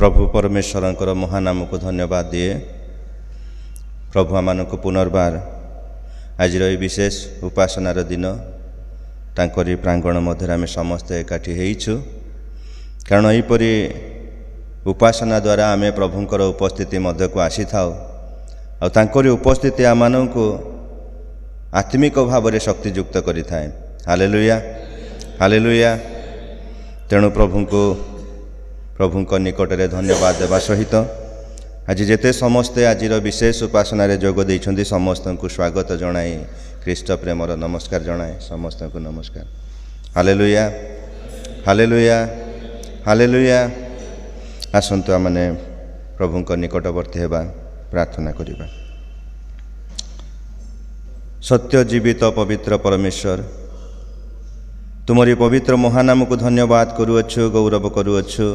प्रभु परमेश्वर महानाम को धन्यवाद दिए। प्रभु आम को पुनर्बार आज विशेष उपासनार दिन तांकरी प्रांगण मध्य आम समस्ते एकाठी होइछु, कारण यहीपरि उपासना द्वारा आम प्रभुंकर उपस्थिति मध्य को आसी था और तांकरी उपस्थिति आम को आत्मिक भाव में शक्तियुक्त करि थाए। Hallelujah hallelujah. तेणु प्रभु निकट में धन्यवाद देवा सहित आज जेते समस्ते आज विशेष उपासना जोग देइछन्ति समस्त को स्वागत जनाई ख्रीष्ट प्रेमर नमस्कार जनाए। समस्त को नमस्कार। Hallelujah hallelujah hallelujah. आसंतु आमने प्रभु निकटवर्ती हेबा प्रार्थना करिबा। सत्य जीवित पवित्र परमेश्वर, तुमरी पवित्र महानाम को धन्यवाद करुअछु, गौरव करुअछु।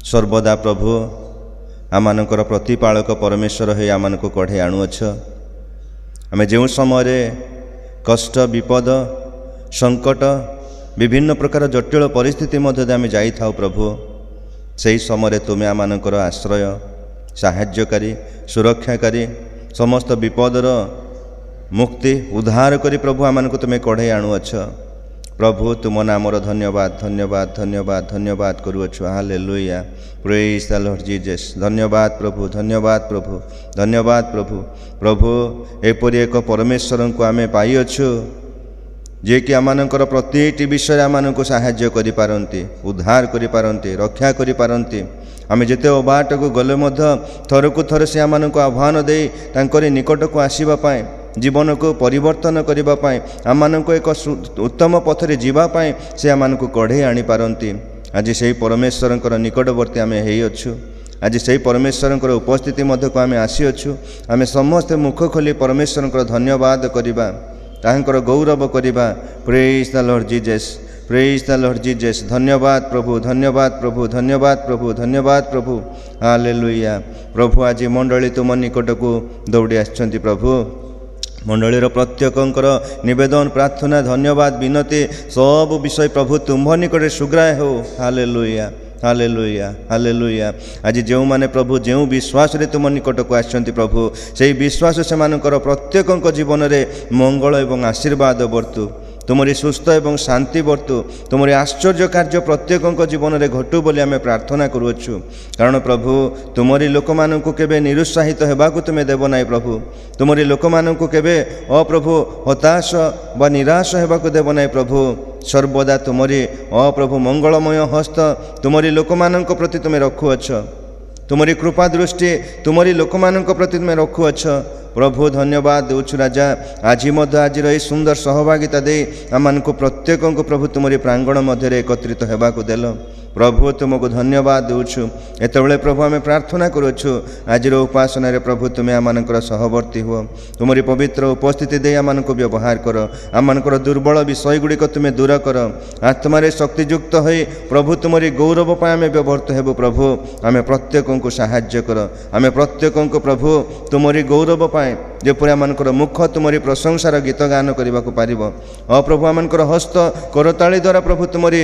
सर्वदा प्रभु आमानकर प्रतिपालक परमेश्वर हे आमानको कढ़े आणुअछ। आमे जो समय कष्ट विपद संकट विभिन्न प्रकार जटिल परिस्थिति मध्य आमे जाई थाउ प्रभु, सही समय तुमे आमानकर आश्रय साहाय्यकारी सुरक्षाकारी समस्त विपदर मुक्ति उद्धार करी प्रभु आमानको तुमे कढ़े आणुअछ। प्रभु तुम नामर धन्यवाद धन्यवाद धन्यवाद धन्यवाद करुअछु। Hallelujah. Praise the Lord Jesus. धन्यवाद प्रभु धन्यवाद प्रभु धन्यवाद प्रभु। प्रभु एपरि एक परमेश्वर को आमे पाइअछु जे कि आमानकर प्रतिटी विषय आमानको साहाय्य करि पारंती, उद्धार करि पारंती, रक्षा करि पारंती। आमे जेते अबाट को गले मध्य थरकु थर से आमानको आह्वान दे तांकरी निकट को आसीबा पाए, जीवन को परिवर्तन करबा पाए, आमानको एक उत्तम पथरे जीवा पाए से आमानको कढ़े आनी पारंती। आज से परमेश्वरंकर निकटवर्ती आमे हेइ अछु। आज से परमेश्वरंकर उपस्थिति मध्य को आमे आसी अछु। आमे समस्त मुख खोली परमेश्वरंकर धन्यवाद करिबा, ताहांकर गौरव करिबा। Praise the Lord Jesus, praise the Lord Jesus. धन्यवाद प्रभु धन्यवाद प्रभु धन्यवाद प्रभु धन्यवाद प्रभु। हालेलुया। प्रभु आज मंडली तुम निकट को दौड़ी आछंती प्रभु। मंडलीर प्रत्येकंकर निवेदन प्रार्थना धन्यवाद विनती सब विषय प्रभु तुम्भ निकट सुग्राह हो। Hallelujah hallelujah hallelujah. आज जो माने प्रभु जो विश्वास रे तुम निकट को आछंती प्रभु, से विश्वास से मानकर प्रत्येकंक जीवन रे मंगल एवं आशीर्वाद बर्तु, तुमरी सुस्थ एवं शांति बर्तु, तुमरी आश्चर्य कार्य प्रत्येकंक जीवन में घटू बोली आमे प्रार्थना करुअछु। कारण प्रभु तुमरी लोक मानकु केबे निरुत्साहित हेबाकु तुमे देव नाई प्रभु। तुमरी लोक मानकु केबे अप्रभु हताश व निराश हेबाकु देव नाई प्रभु। सर्वदा तुमरी अप्रभु मंगलमय हस्त तुमरी लोक मानक प्रति तुमे रखुअछ। तुमरी कृपा दृष्टि तुमरी लोक मानक प्रति तुमे रखुअछ। प्रभु धन्यवाद देउछु राजा। आज आज सुंदर सहभागिता दे आम को प्रत्येक प्रभु तुमरी प्रांगण मध्य एकत्रित होगाकू देल। प्रभु तुमको धन्यवाद देउछु। एतबेले प्रभु आम प्रार्थना करुछु आज उपासना रे प्रभु तुम्हें आमनकर सहवर्ती हुओ। तुमरी पवित्र उपस्थिति दे आम को व्यवहार कर। आमनकर दुर्बल विषय गुड़िक तुम्हें दूर कर। आत्मारे शक्तियुक्त हो प्रभु तुमरी गौरव पाए आम व्यवहृत हेबु प्रभु। आम प्रत्येक को साहाय्य कर। आम प्रत्येक प्रभु तुमरी गौरव पाए जेपरि आमनकर मुख तुमरी प्रशंसार गीत गान करने को पारिब। प्रभु आमनकर हस्त करताली द्वारा प्रभु तुमरी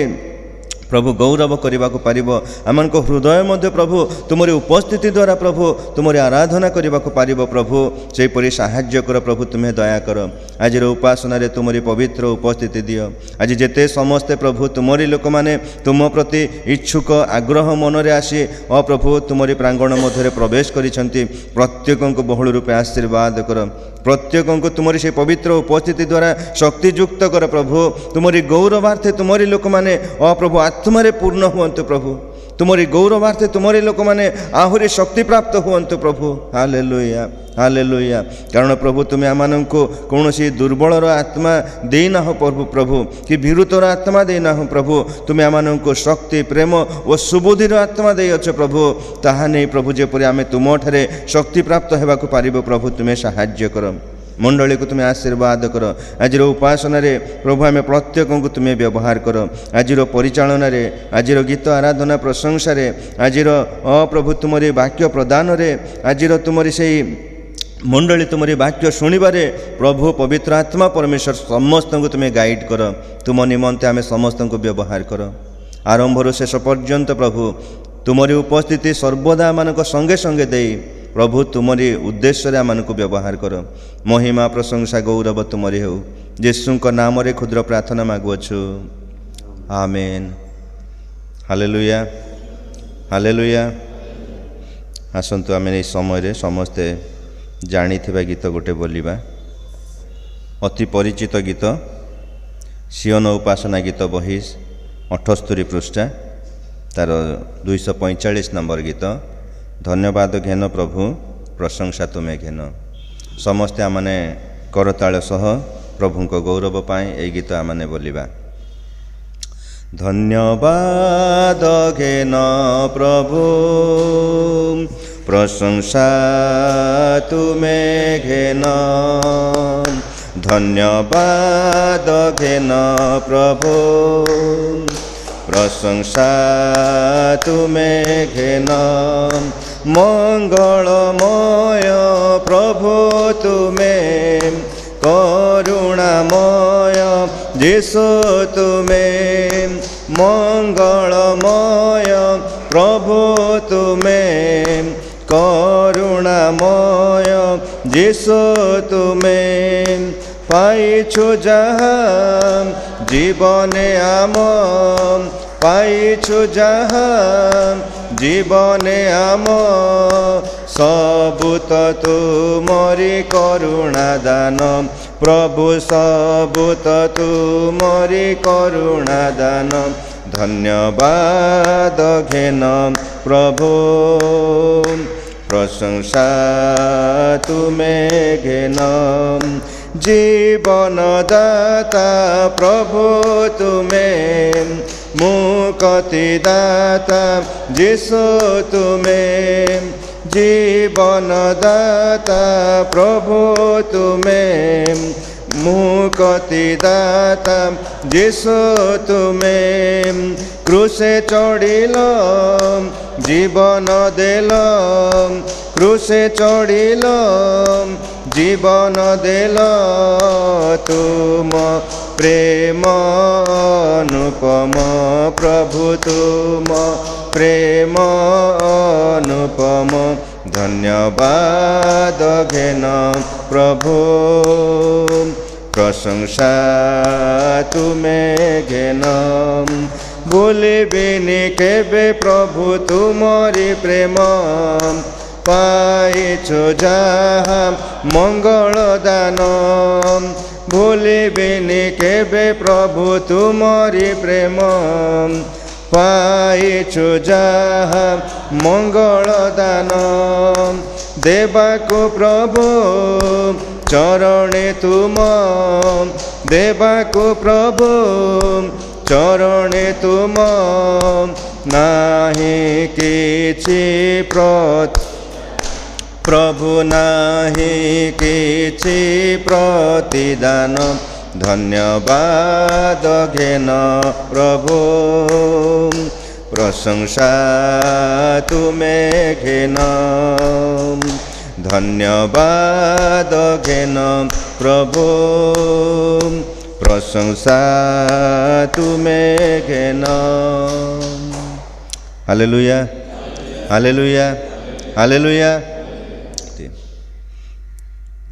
प्रभु गौरव करने को पारिब। आमन को हृदय मध्य प्रभु तुमरी उपस्थिति द्वारा प्रभु तुमरी आराधना करने को पारिब। प्रभु से परि साहाय्य कर प्रभु तुम्हें दया कर। आज उपासना रे तुमरी पवित्र उपस्थिति दियो। आज जेते समस्ते प्रभु तुमरी लोक माने तुम प्रति इच्छुक आग्रह मन रे आसी प्रभु तुमरी प्रांगण मध्य प्रवेश करिसंती प्रत्येक को बहुल रूपे आशीर्वाद कर। प्रत्येक को तुमरी से पवित्र उपस्थिति द्वारा शक्तियुक्त कर प्रभु। तुमरी गौरवार्थे तुमरी लोक माने प्रभु आत्मारे पूर्ण हुअन्तु प्रभु। तुमरी गौरवार्थे तुमरी लोक माने आहुरी शक्ति प्राप्त हुअन्तु प्रभु। Hallelujah hallelujah. कारण प्रभु तुम्हें आमको कौन दुर्बलर आत्मा देना हो प्रभु प्रभु कि भीरुतर आत्मा देना हो प्रभु। तुम्हें आमको शक्ति प्रेम और सुबुद्धि आत्मा देछ प्रभु। ताहा नहीं प्रभु जेपरि आमे तुम ठारे शक्ति प्राप्त होगाकू पारिब प्रभु तुम्हें साहाय्य कर। मंडली को तुम्हें आशीर्वाद कर। आज उपासना रे प्रभु आम प्रत्येक को तुम्हें व्यवहार कर। आज परिचालना रे आज गीत आराधना प्रशंसा रे आज प्रभु तुमरी वाक्य प्रदान रे आज तुमरी से मंडली तुमरी वाक्य शुणिबारे प्रभु पवित्र आत्मा परमेश्वर समस्त को तुम्हें गाइड कर। तुम निमंते आम समस्त को व्यवहार कर। आरंभर शेष पर्यंत प्रभु तुमरी उपस्थिति सर्वदा आमको संगे संगे दे प्रभु तुमरी उद्देश्य आमको व्यवहार कर। महिमा प्रशंसा गौरव तुमरी हो यीशु नाम रे क्षुद्र प्रार्थना मागुअछु आमेन। Hallelujah hallelujah. आसतु आम समय समस्ते जानी गीत गोटे बोलिबा। अति परिचित गीत सियोन उपासना गीत बही 78 पृष्ठा तार 245 नंबर गीत। धन्यवाद घेन प्रभु प्रशंसा तुम्हें घेन। समस्ते आमने करताल सह प्रभु को गौरव पाए ए गीत आमने बोलिबा। धन्यवाद घेन प्रभु प्रशंसा तुम्हें घेन। धन्यवाद घेन प्रभु प्रशंसा तुम्हें घेन। मंगलमय प्रभु तुम्हें करुणामय यीशु तुम्हें। मंगलमय प्रभु तुम्हें करुणामय यीशु तुम्हें। पाइछु जहाँ जीवने आम पाइछु जहाँ जीवने आम सबूत तुमरी करुणा दान। प्रभु सबूत तुमरी करुणा दान। धन्यवाद घेन प्रभु प्रशंसा तुम्हें घेन। जीवन दाता प्रभु तुम्हें। मुक्ति दाता यीशु तुम्हें। जीवन दाता प्रभु तुम्हें। मुक्ति दाता यीशु तुम्हें। क्रूसे चढ़िल जीवन देल। क्रूसे चढ़िल जीवन देल। तुम प्रेम अनुपम प्रभु तुम प्रेम अनुपम। धन्यवाद घेन प्रभु प्रशंसा तुम्हें घेन। भूलिबिनि केबे प्रभु तुमरी प्रेम। पाइछु जहाँ मंगल दान। भूलिबिनि केबे प्रभु तुमरी प्रेम। पाइछु जहाँ मंगल दान। देवाको प्रभु चरणे तुम। देवाको प्रभु चरणे तुम। नाही किछि प्रभु नाही किछि प्रतिदान। धन्यवाद घेन प्रभु प्रशंसा तुम्हें घेन। धन्यवाद घेन प्रभु प्रशंसा तुम्हें घेन। Hallelujah hallelujah hallelujah.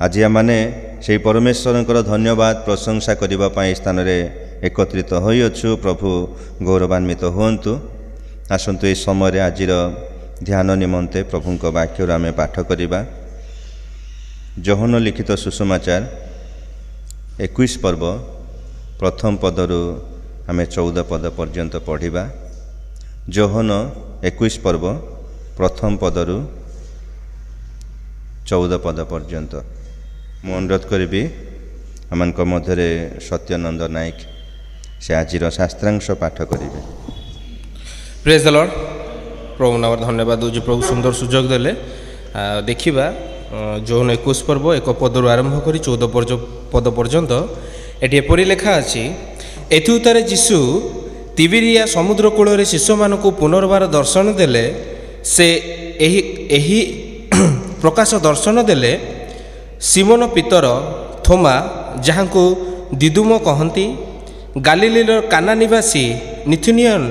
आज आमने से परमेश्वर धन्यवाद प्रशंसा करने स्थान में एकत्रित होइछु। प्रभु गौरवान्वित हुंतु। आसतु ये समय आज ध्यान निमंते प्रभु वाक्य आम पाठ करवा। यूहन्ना लिखित सुसमाचार 21 पर्व प्रथम पदरु आम 14 पद पर्यंत पढ़ा। यूहन्ना 21 पर्व प्रथम पदरु 14 पद पर्यंत। मु अनुरोध करी आम मध्य सत्यानंद नायक से आज शास्त्रांश पाठ करेंगे। Praise the Lord. प्रभु नाम धन्यवाद दूँ प्रभु सुंदर सुजोग देले। देखा यूहन्ना 21 पर्व 1 पदरु आरंभ कर 14 पद पर्यंत एटी एपरी लेखा अच्छी। एथुतारे जीशु तिबिरिया समुद्र कूल शिष्य मानक पुनर्बार दर्शन देले। से एही प्रकाश दर्शन देले सिमोन पीतर थोमा जहाँ को दिदुम कहती, गालिलीर काना निवासी निथुनियन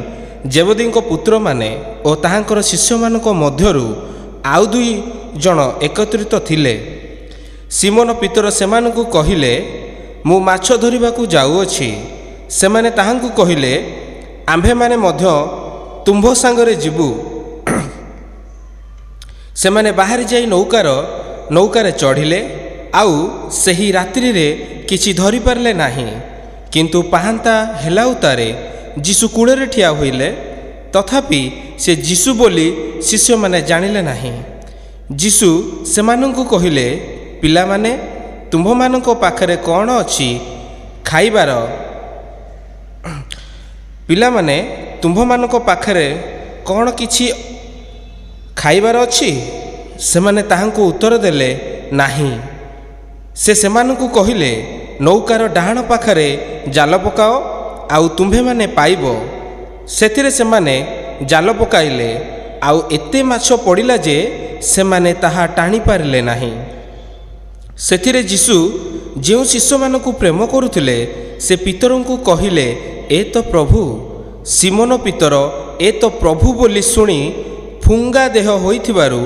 ଜେବଦୀଙ୍କ ପୁତ୍ରମାନେ ଓ ତାହାଙ୍କର ଶିଷ୍ୟମାନଙ୍କ ମଧ୍ୟରୁ ଆଉ 2 ଜଣ ଏକତ୍ରିତ ଥିଲେ। ସିମୋନ ପିତର ସେମାନଙ୍କୁ କହିଲେ, ମୁଁ ମାଛ ଧରିବାକୁ ଯାଉଅଛି। ସେମାନେ ତାହାଙ୍କୁ କହିଲେ, ଆମ୍ଭେମାନେ ମଧ୍ୟ ତୁମ୍ଭ ସାଙ୍ଗରେ ଯିବୁ। ସେମାନେ ବାହାରି ଯାଇ ନୌକାରେ ଚଢ଼ିଲେ, ଆଉ ସେହି ରାତ୍ରିରେ କିଛି ଧରିପାରିଲେ ନାହିଁ। କିନ୍ତୁ ପାହାନ୍ତା ହେଲା ଉତ୍ତାରେ ଯୀଶୁ କୂଳରେ ଠିଆ ହୋଇଲେ, ତଥାପି ସେ ଯୀଶୁ ବୋଲି ଶିଷ୍ୟମାନେ ଜାଣିଲେ ନାହିଁ। ଯୀଶୁ ସେମାନଙ୍କୁ କହିଲେ, ପିଲାମାନେ, ତୁମ୍ଭମାନଙ୍କ ପାଖରେ କ'ଣ ଅଛି ଖାଇବାର? ପିଲାମାନେ, ତୁମ୍ଭମାନଙ୍କ ପାଖରେ କ'ଣ କିଛି ଖାଇବାର ଅଛି? ସେମାନେ ତାହାଙ୍କୁ ଉତ୍ତର ଦେଲେ, ନାହିଁ। ସେ ସେମାନଙ୍କୁ କହିଲେ, ନୌକାର ଡାହାଣ ପାଖରେ ଜାଲ ପକାଅ, ଆଉ ତୁମ୍ଭେମାନେ ପାଇବ। ସେଥିରେ ସେମାନେ ଜାଲ ପକାଇଲେ, ଆଉ ଏତେ ମାଛ ପଡ଼ିଲା ଯେ ସେମାନେ ତାହା ଟାଣିପାରିଲେ ନାହିଁ। ସେଥିରେ ଯୀଶୁ ଯେଉଁ ଶିଷ୍ୟମାନଙ୍କୁ ପ୍ରେମ କରୁଥିଲେ, ସେ ପିତରଙ୍କୁ କହିଲେ, ଏ ତ ପ୍ରଭୁ। ସିମୋନ ପିତର ଏ ତ ପ୍ରଭୁ ବୋଲି ଶୁଣି ଫୁଙ୍ଗା ଦେହ ହୋଇଥିବାରୁ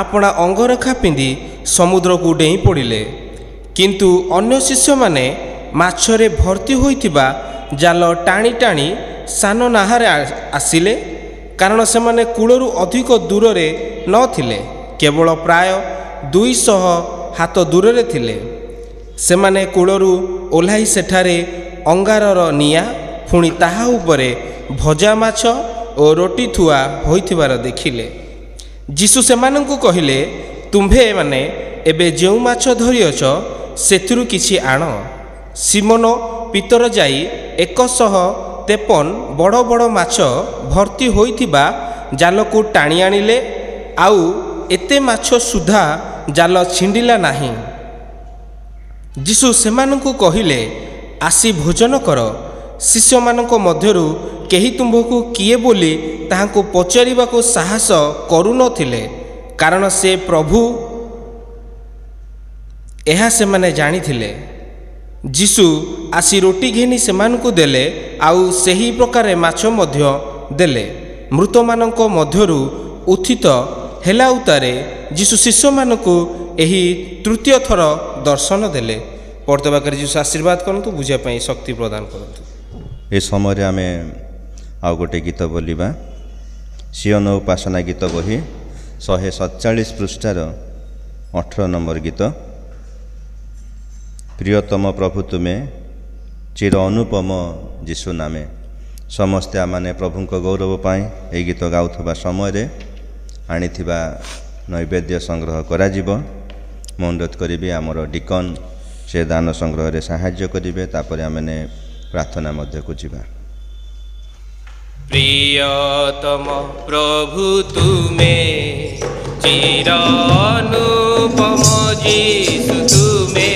ଆପଣା ଅଙ୍ଗରଖା ପିନ୍ଧି ସମୁଦ୍ରକୁ ଡେଇଁ ପଡ଼ିଲେ। କିନ୍ତୁ ଅନ୍ୟ ଶିଷ୍ୟମାନେ ମାଛରେ ଭର୍ତ୍ତି ହୋଇଥିବା ଜାଲ ଟାଣି ଟାଣି ସାନ ନାହାରେ ଆସିଲେ, କାରଣ ସେମାନେ କୂଳରୁ ଅଧିକ ଦୂରରେ ନଥିଲେ, କେବଳ ପ୍ରାୟ 200 ହାତ ଦୂରରେ ଥିଲେ। ସେମାନେ କୂଳରୁ ଓହ୍ଲାଇ ସେଠାରେ ଅଙ୍ଗାରର ନିଆଁ, ପୁଣି ତାହା ଉପରେ ଭଜା ମାଛ ଓ ରୋଟି ଥୁଆ ହୋଇଥିବାର ଦେଖିଲେ। ଯୀଶୁ ସେମାନଙ୍କୁ କହିଲେ, ତୁମ୍ଭେମାନେ ଏବେ ଯେଉଁ ମାଛ ଧରିଅଛ, ସେଥିରୁ କିଛି ଆଣ। ସିମୋନ ପିତର ଯାଇ 153 ବଡ଼ ବଡ଼ ମାଛ ଭର୍ତ୍ତି ହୋଇଥିବା ଜାଲକୁ ଟାଣି ଆଣିଲେ, ଆଉ ଏତେ ମାଛ ସୁଦ୍ଧା ଜାଲ ଛିଣ୍ଡିଲା ନାହିଁ। ଯୀଶୁ ସେମାନଙ୍କୁ କହିଲେ, ଆସି ଭୋଜନ କର। ଶିଷ୍ୟମାନଙ୍କ ମଧ୍ୟରୁ କେହି ତୁମ୍ଭକୁ କିଏ ବୋଲି ତାହାଙ୍କୁ ପଚାରିବାକୁ ସାହସ କରୁନଥିଲେ, କାରଣ ସେ ପ୍ରଭୁ ଏହା ସେମାନେ ଜାଣିଥିଲେ। ଯୀଶୁ ଆସି ରୋଟି ଘେନି ସେମାନଙ୍କୁ ଦେଲେ, ଆଉ ସେହି ପ୍ରକାରେ ମାଛ ମଧ୍ୟ ଦେଲେ। ମୃତମାନଙ୍କ ମଧ୍ୟରୁ ଉତ୍ଥିତ ହେଲା ଉତ୍ତାରେ ଯୀଶୁ ଶିଷ୍ୟମାନଙ୍କୁ ଏହି 3ୟ ଥର ଦର୍ଶନ ଦେଲେ। ପର୍ତ୍ତବାକରେ ଯୀଶୁ ଆଶୀର୍ବାଦ କରନ୍ତୁ, ବୁଝିବା ପାଇଁ ଶକ୍ତି ପ୍ରଦାନ କରନ୍ତୁ। ଏ ସମୟରେ ଆମେ ଆଉ ଗୋଟେ ଗୀତ ବୋଲିବା। ସିଓନ ଉପାସନା ଗୀତ ବହି 147 ପୃଷ୍ଠାର 18 ନମ୍ବର ଗୀତ। ପ୍ରିୟତମ ପ୍ରଭୁ ତୁମେ, ଚିର ଅନୁପମ ଯୀଶୁ ନାମେ। ସମସ୍ତେ ଆମମାନେ ପ୍ରଭୁଙ୍କ ଗୌରବ ପାଇଁ ଏହି ଗୀତ ଗାଉଥିବା ସମୟରେ ଆଣିଥିବା ନୈବେଦ୍ୟ ସଂଗ୍ରହ କରାଯିବ। ମୁଁ ଅନୁରୋଧ କରିବି ଆମର ଡିକନ୍ ସେ ଦାନ ସଂଗ୍ରହରେ ସାହାଯ୍ୟ କରିବେ। ତାପରେ ଆମେ ପ୍ରାର୍ଥନା ମଧ୍ୟକୁ ଯିବା। ପ୍ରିୟତମ ପ୍ରଭୁ ତୁମେ, ଚିର ଅନୁପମ ଯୀଶୁ ତୁମେ,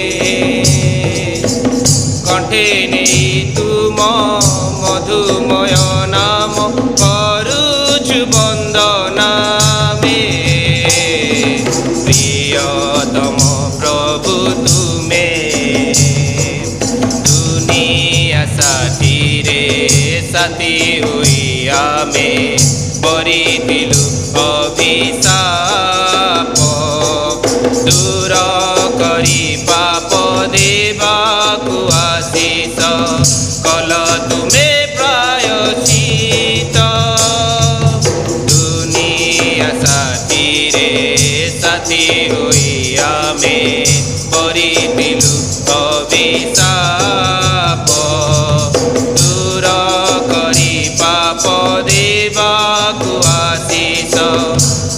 କଣ୍ଠେ ନେଇ ତୁମ ମଧୁମୟ ନାମ କରୁଛୁ ବନ୍ଦନା। ପ୍ରିୟତମ ପ୍ରଭୁ ତୁମେ, ଦୁନିଆ ସାଥିରେ ସାଥୀ ହୋଇ ଆମେ କରିଥିଲୁ ଅଭିଶାପ, ଦୂର କରି ପାପ ଦେବାକୁ ଆଶିଷ କଲ ତୁମେ ପ୍ରାୟଶ୍ଚିତ। ଦୁନିଆ ସାଥିରେ ସାଥୀ ହୋଇ ଆମେ କରିଥିଲୁ ଅଭିଶାପ, ଦୂର କରି ପାପ ଦେବାକୁ ଆଶିଷ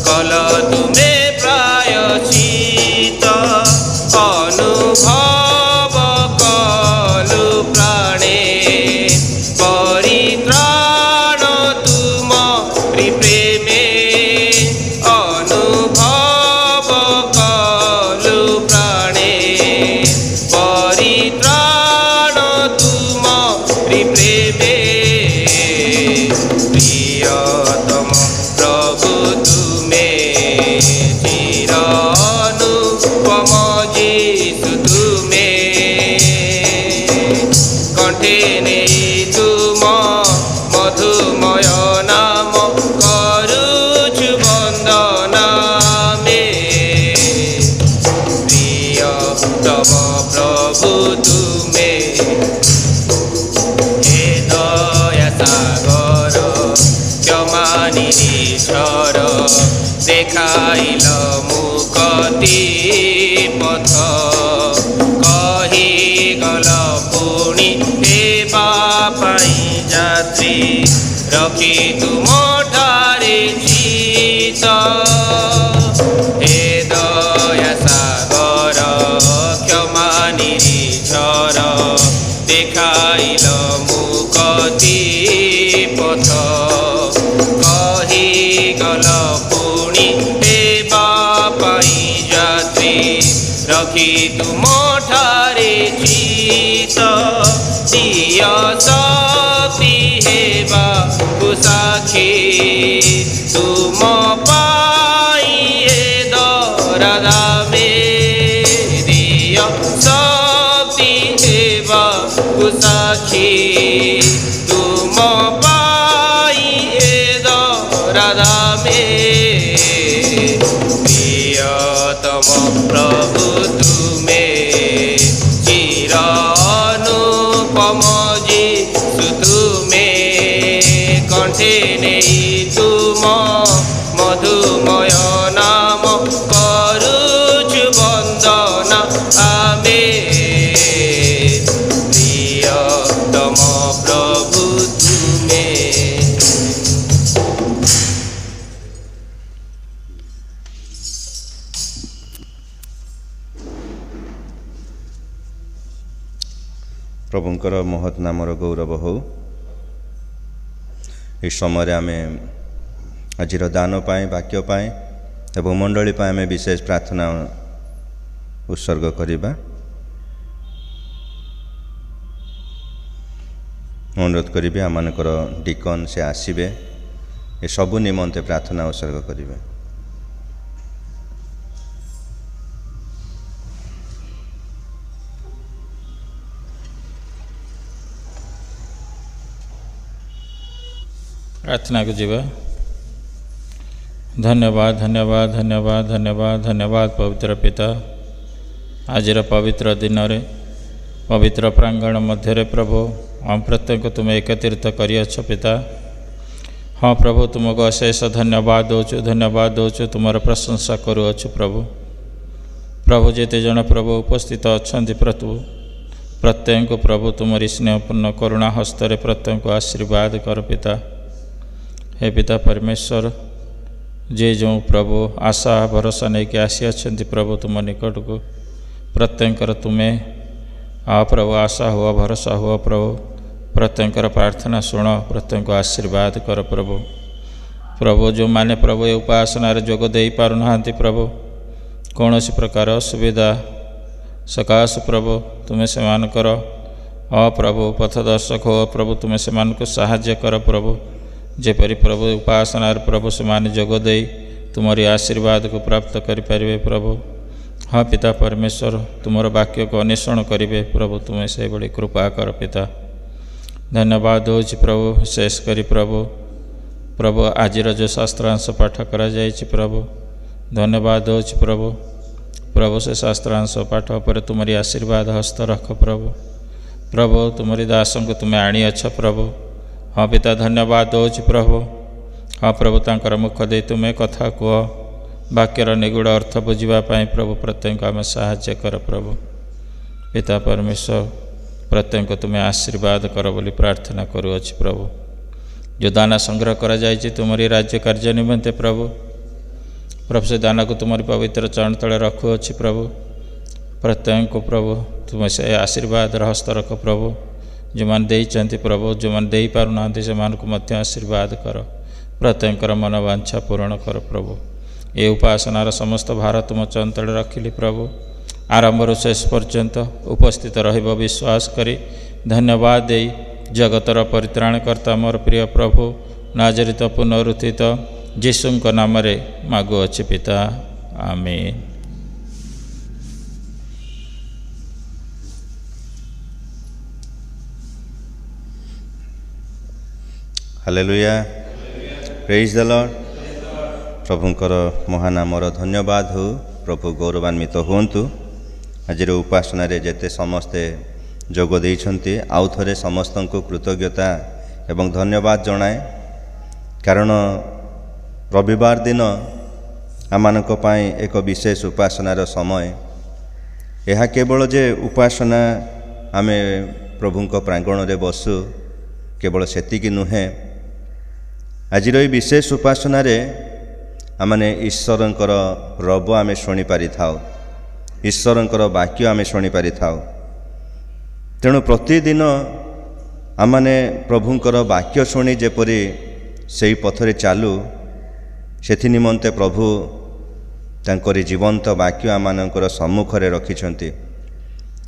କଲ ତୁମେ ପ୍ରାୟଶ୍ଚିତ। कहीगल पुणी हेबा पाई जात्री रखी तुम ठारे चित हे दया सागर क्षमा निरीक्षर देखाइल मुक्ति पथ कहीगल पुणी हेबा पाई जात्री रखी तुम ठारे चित दिय शक्ति हेबा साखी तुम पाई हे दरदा में दिय शक्ति हेबा साखी तुम पाई हे दरदा में प्रियतम प्रभु तुमे चिर अनुपम जीशु तुमे कंठे नहीं तुम मधुमय नाम करुच वंदना आमे प्रियतम प्रभु तुमे। प्रभुंकर महत् नामर गौरव हो। इस समय आम आज दान पाए वाक्य पाए एवं मंडली आम विशेष प्रार्थना उत्सर्ग करवा अनुरोध करी आम डिकन से आसबे ये सबू निमंते प्रार्थना उत्सर्ग करेंगे। प्रार्थना को जीवा। धन्यवाद धन्यवाद धन्यवाद धन्यवाद धन्यवाद पवित्र पिता आज पवित्र दिन रे पवित्र प्रांगण मध्य प्रभु हम प्रत्येक तुम्हें एकत्रित करियछ पिता। हाँ प्रभु तुमको अशेष धन्यवाद दौचु तुमर प्रशंसा करुअछु प्रभु। प्रभु जेते जन प्रभु उपस्थित अच्छा प्रभु प्रत्येक प्रभु तुमरी स्नेहपूर्ण करुणा हस्तरे प्रत्येक आशीर्वाद कर पिता। हे पिता परमेश्वर जे जो प्रभु आशा भरोसा नहीं कि आसी अच्छा प्रभु तुम निकट को प्रत्येक तुम्हें प्रभु आशा हुआ भरोसा हुआ प्रभु प्रत्येक प्रार्थना शुण प्रत्येक आशीर्वाद कर प्रभु। प्रभु जो माने प्रभु ये उपासना जोग दे पारना प्रभु कौन सी प्रकार असुविधा सकाश प्रभु तुम्हें से मानकर प्रभु पथदर्शक हो प्रभु तुम्हें से को साहाय्य कर प्रभु जेपरी प्रभु उपासना प्रभु से जोग दे तुम्हारी आशीर्वाद को प्राप्त करें प्रभु। हाँ पिता परमेश्वर तुमर वाक्य को अन्वेषण करेंगे प्रभु तुम्हें से बड़ी कृपा कर पिता। धन्यवाद हो प्रभु शेष करी प्रभु प्रभु आज जो शास्त्रांश पाठ करा जायछि प्रभु धन्यवाद हो प्रभु प्रभु से शास्त्रांश पाठ पर तुम्हारी आशीर्वाद हस्त रख प्रभु। प्रभु तुम्हारी दासों को तुम्हें आनी अच्छा प्रभु। हाँ पिता धन्यवाद हो प्रभु। हाँ प्रभु तांकर मुख दे तुम्हें कथा कह वाक्यर निगूढ़ अर्थ बुझापी प्रभु प्रत्येक आम साहाय्य कर प्रभु। पिता परमेश्वर प्रत्येक तुम्हें आशीर्वाद कर बोली प्रार्थना करुअछि प्रभु। जो दाना संग्रह करा जायछि तुम्हारी राज्य कार्य निमंते प्रभु प्रभु से दाना को तुम्हारी पवित्र चरण तले रखुअछि प्रभु। प्रत्येक को प्रभु तुम्हें से आशीर्वाद हस्त रख प्रभु। जो मैंने देइछन्ति प्रभु जो मैंने दे पारुना से आशीर्वाद कर प्रत्येक मनोवांछा पूर्ण कर प्रभु। ये उपासनार समस्त भार तुम चंतल रखिली प्रभु आरंभ शेष पर्यंत उपस्थित रहिब विश्वास करी धन्यवाद दे जगतर परित्राणकर्ता मोर प्रिय प्रभु नाजरित पुनरुत्थित जीशुंक नाम रे मागुअछि पिता आमीन। Hallelujah praise the Lord. प्रभुंकर महानामर धन्यवाद हो प्रभु गौरवान्वित हुंतु। आज उपासना जेते समस्ते जोग देइछन्ति आउ थरे समस्त को कृतज्ञता एवं धन्यवाद जनाए कारण रविवार दिन आमानक पाई एक विशेष उपासनार समय ଏହା କେବଳ ଯେ ଉପାସନା ଆମେ ପ୍ରଭୁଙ୍କ ପ୍ରାଙ୍ଗଣରେ ବସୁ କେବଳ ସେତିକି ନୁହେଁ। ଆଜିର ଏହି ବିଶେଷ ଉପାସନାରେ ଆମେ ଈଶ୍ୱରଙ୍କର ରବ ଆମେ ଶୁଣିପାରିଥାଉ, ଈଶ୍ୱରଙ୍କର ବାକ୍ୟ ଆମେ ଶୁଣିପାରିଥାଉ। ତେଣୁ ପ୍ରତିଦିନ ଆମେ ପ୍ରଭୁଙ୍କର ବାକ୍ୟ ଶୁଣି ଯେପରି ସେହି ପଥରେ ଚାଲୁ, ସେଥି ନିମନ୍ତେ ପ୍ରଭୁ ତାଙ୍କରି ଜୀବନ୍ତ ବାକ୍ୟ ଆମମାନଙ୍କର ସମ୍ମୁଖରେ ରଖିଛନ୍ତି।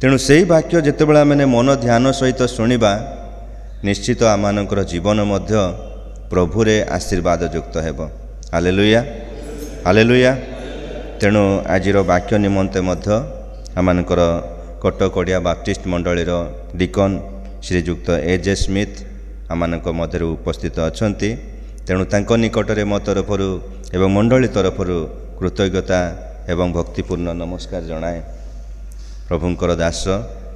ତେଣୁ ସେହି ବାକ୍ୟ ଯେତେବେଳେ ଆମେ ମନ ଧ୍ୟାନ ସହିତ ଶୁଣିବା, ନିଶ୍ଚିତ ଆମମାନଙ୍କର ଜୀବନ ମଧ୍ୟ ପ୍ରଭୁରେ ଆଶୀର୍ବାଦ ଯୁକ୍ତ ହେବ। Hallelujah, hallelujah. ତେଣୁ ଆଜିର ବାକ୍ୟ ନିମନ୍ତେ ମଧ୍ୟ ଆମମାନଙ୍କର କଟକ ଓଡ଼ିଆ ବାପ୍ଟିଷ୍ଟ ମଣ୍ଡଳୀର ଡିକନ୍ ଶ୍ରୀଯୁକ୍ତ A.J. ସ୍ମିଥ୍ ଆମମାନଙ୍କ ମଧ୍ୟରେ ଉପସ୍ଥିତ ଅଛନ୍ତି। ତେଣୁ ତାଙ୍କ ନିକଟରେ ମୋ ତରଫରୁ ଏବଂ ମଣ୍ଡଳୀ ତରଫରୁ କୃତଜ୍ଞତା ଏବଂ ଭକ୍ତିପୂର୍ଣ୍ଣ ନମସ୍କାର ଜଣାଏ। ପ୍ରଭୁଙ୍କର ଦାସ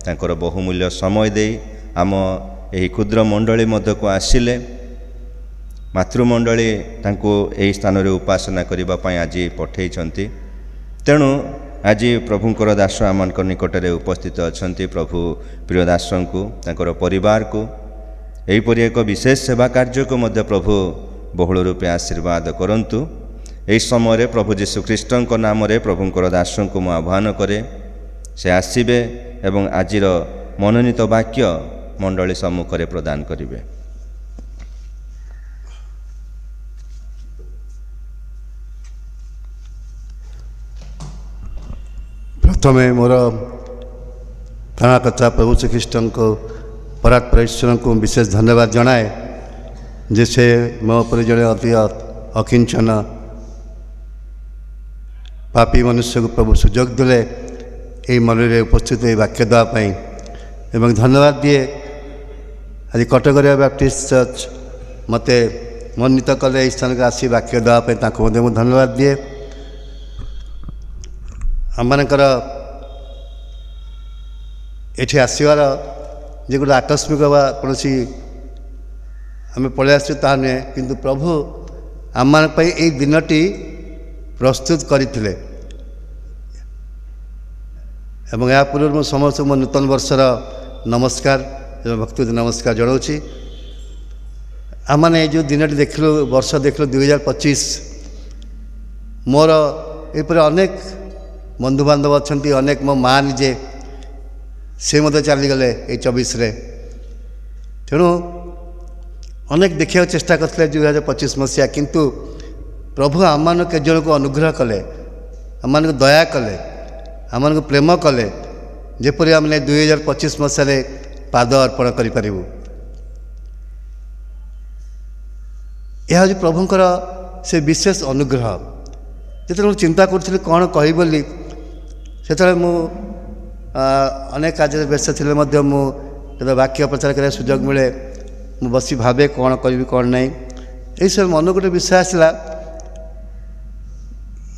ତାଙ୍କର ବହୁମୂଲ୍ୟ ସମୟ ଦେଇ ଆମ ଏହି କ୍ଷୁଦ୍ର ମଣ୍ଡଳୀ ମଧ୍ୟକୁ ଆସିଲେ। ମାତୃମଣ୍ଡଳୀ ତାଙ୍କୁ ଏହି ସ୍ଥାନରେ ଉପାସନା କରିବା ପାଇଁ ଆଜି ପଠାଇଛନ୍ତି। ତେଣୁ ଆଜି ପ୍ରଭୁଙ୍କର ଦାସ ଆମମାନଙ୍କ ନିକଟରେ ଉପସ୍ଥିତ ଅଛନ୍ତି। ପ୍ରଭୁ ପ୍ରିୟ ଦାସଙ୍କୁ ତାଙ୍କର ପରିବାରକୁ ଏହିପରି ଏକ ବିଶେଷ ସେବା କାର୍ଯ୍ୟକୁ ମଧ୍ୟ ପ୍ରଭୁ ବହୁଳ ରୂପେ ଆଶୀର୍ବାଦ କରନ୍ତୁ। ଏହି ସମୟରେ ପ୍ରଭୁ ଯୀଶୁଖ୍ରୀଷ୍ଟଙ୍କ ନାମରେ ପ୍ରଭୁଙ୍କର ଦାସଙ୍କୁ ମୁଁ ଆହ୍ୱାନ କରେ, ସେ ଆସିବେ ଏବଂ ଆଜିର ମନୋନୀତ ବାକ୍ୟ ମଣ୍ଡଳୀ ସମ୍ମୁଖରେ ପ୍ରଦାନ କରିବେ। प्रथमे मोर प्राणकर्ता प्रभु श्रीकृष्ण को परात्पर ईश्वर को विशेष धन्यवाद जनाए जे से मो पर जड़े अति अकिंचन पापी मनुष्य को प्रभु सुजोग देले यही मंडली में उपस्थित वाक्य देवाई एवं धन्यवाद दिए। आज कटक बैप्टिस्ट चर्च मत मनोनीत कले स्थान को आसी वाक्य देवाई धन्यवाद दिए। आमर ये आसबार जे गोटे आकस्मिक बा कौन आम पलि आसु ता नुहे कि प्रभु आम ये दिनटी प्रस्तुत करते एवं या पूर्व मु समस्त मो नूतन वर्षर नमस्कार एवं भक्ति नमस्कार जनाऊँगी। आमने जो दिनटी देखलु वर्ष देखलु 2025 मोर यपर अनेक बंधु बांधव अच्छा अनेक मो माँ निजे से मत चलीगले ये 24 तेणु अनेक देखा चेष्टा करते 2025 मसीहा किंतु प्रभु आम के जन को अनुग्रह कले आम दया कले आम प्रेम कले जेपरी आम 2025 मसीह पाद अर्पण करूँ। यह हूँ प्रभुंर से विशेष अनुग्रह। जो चिंता करी कौन कह बोली से मु अनेक कार्य व्यस्त थे जो वाक्य प्रचार कर सुजोग मिले मु बसी भावे कौन करी कौन ना यही सब मन गोटे विषय आसला।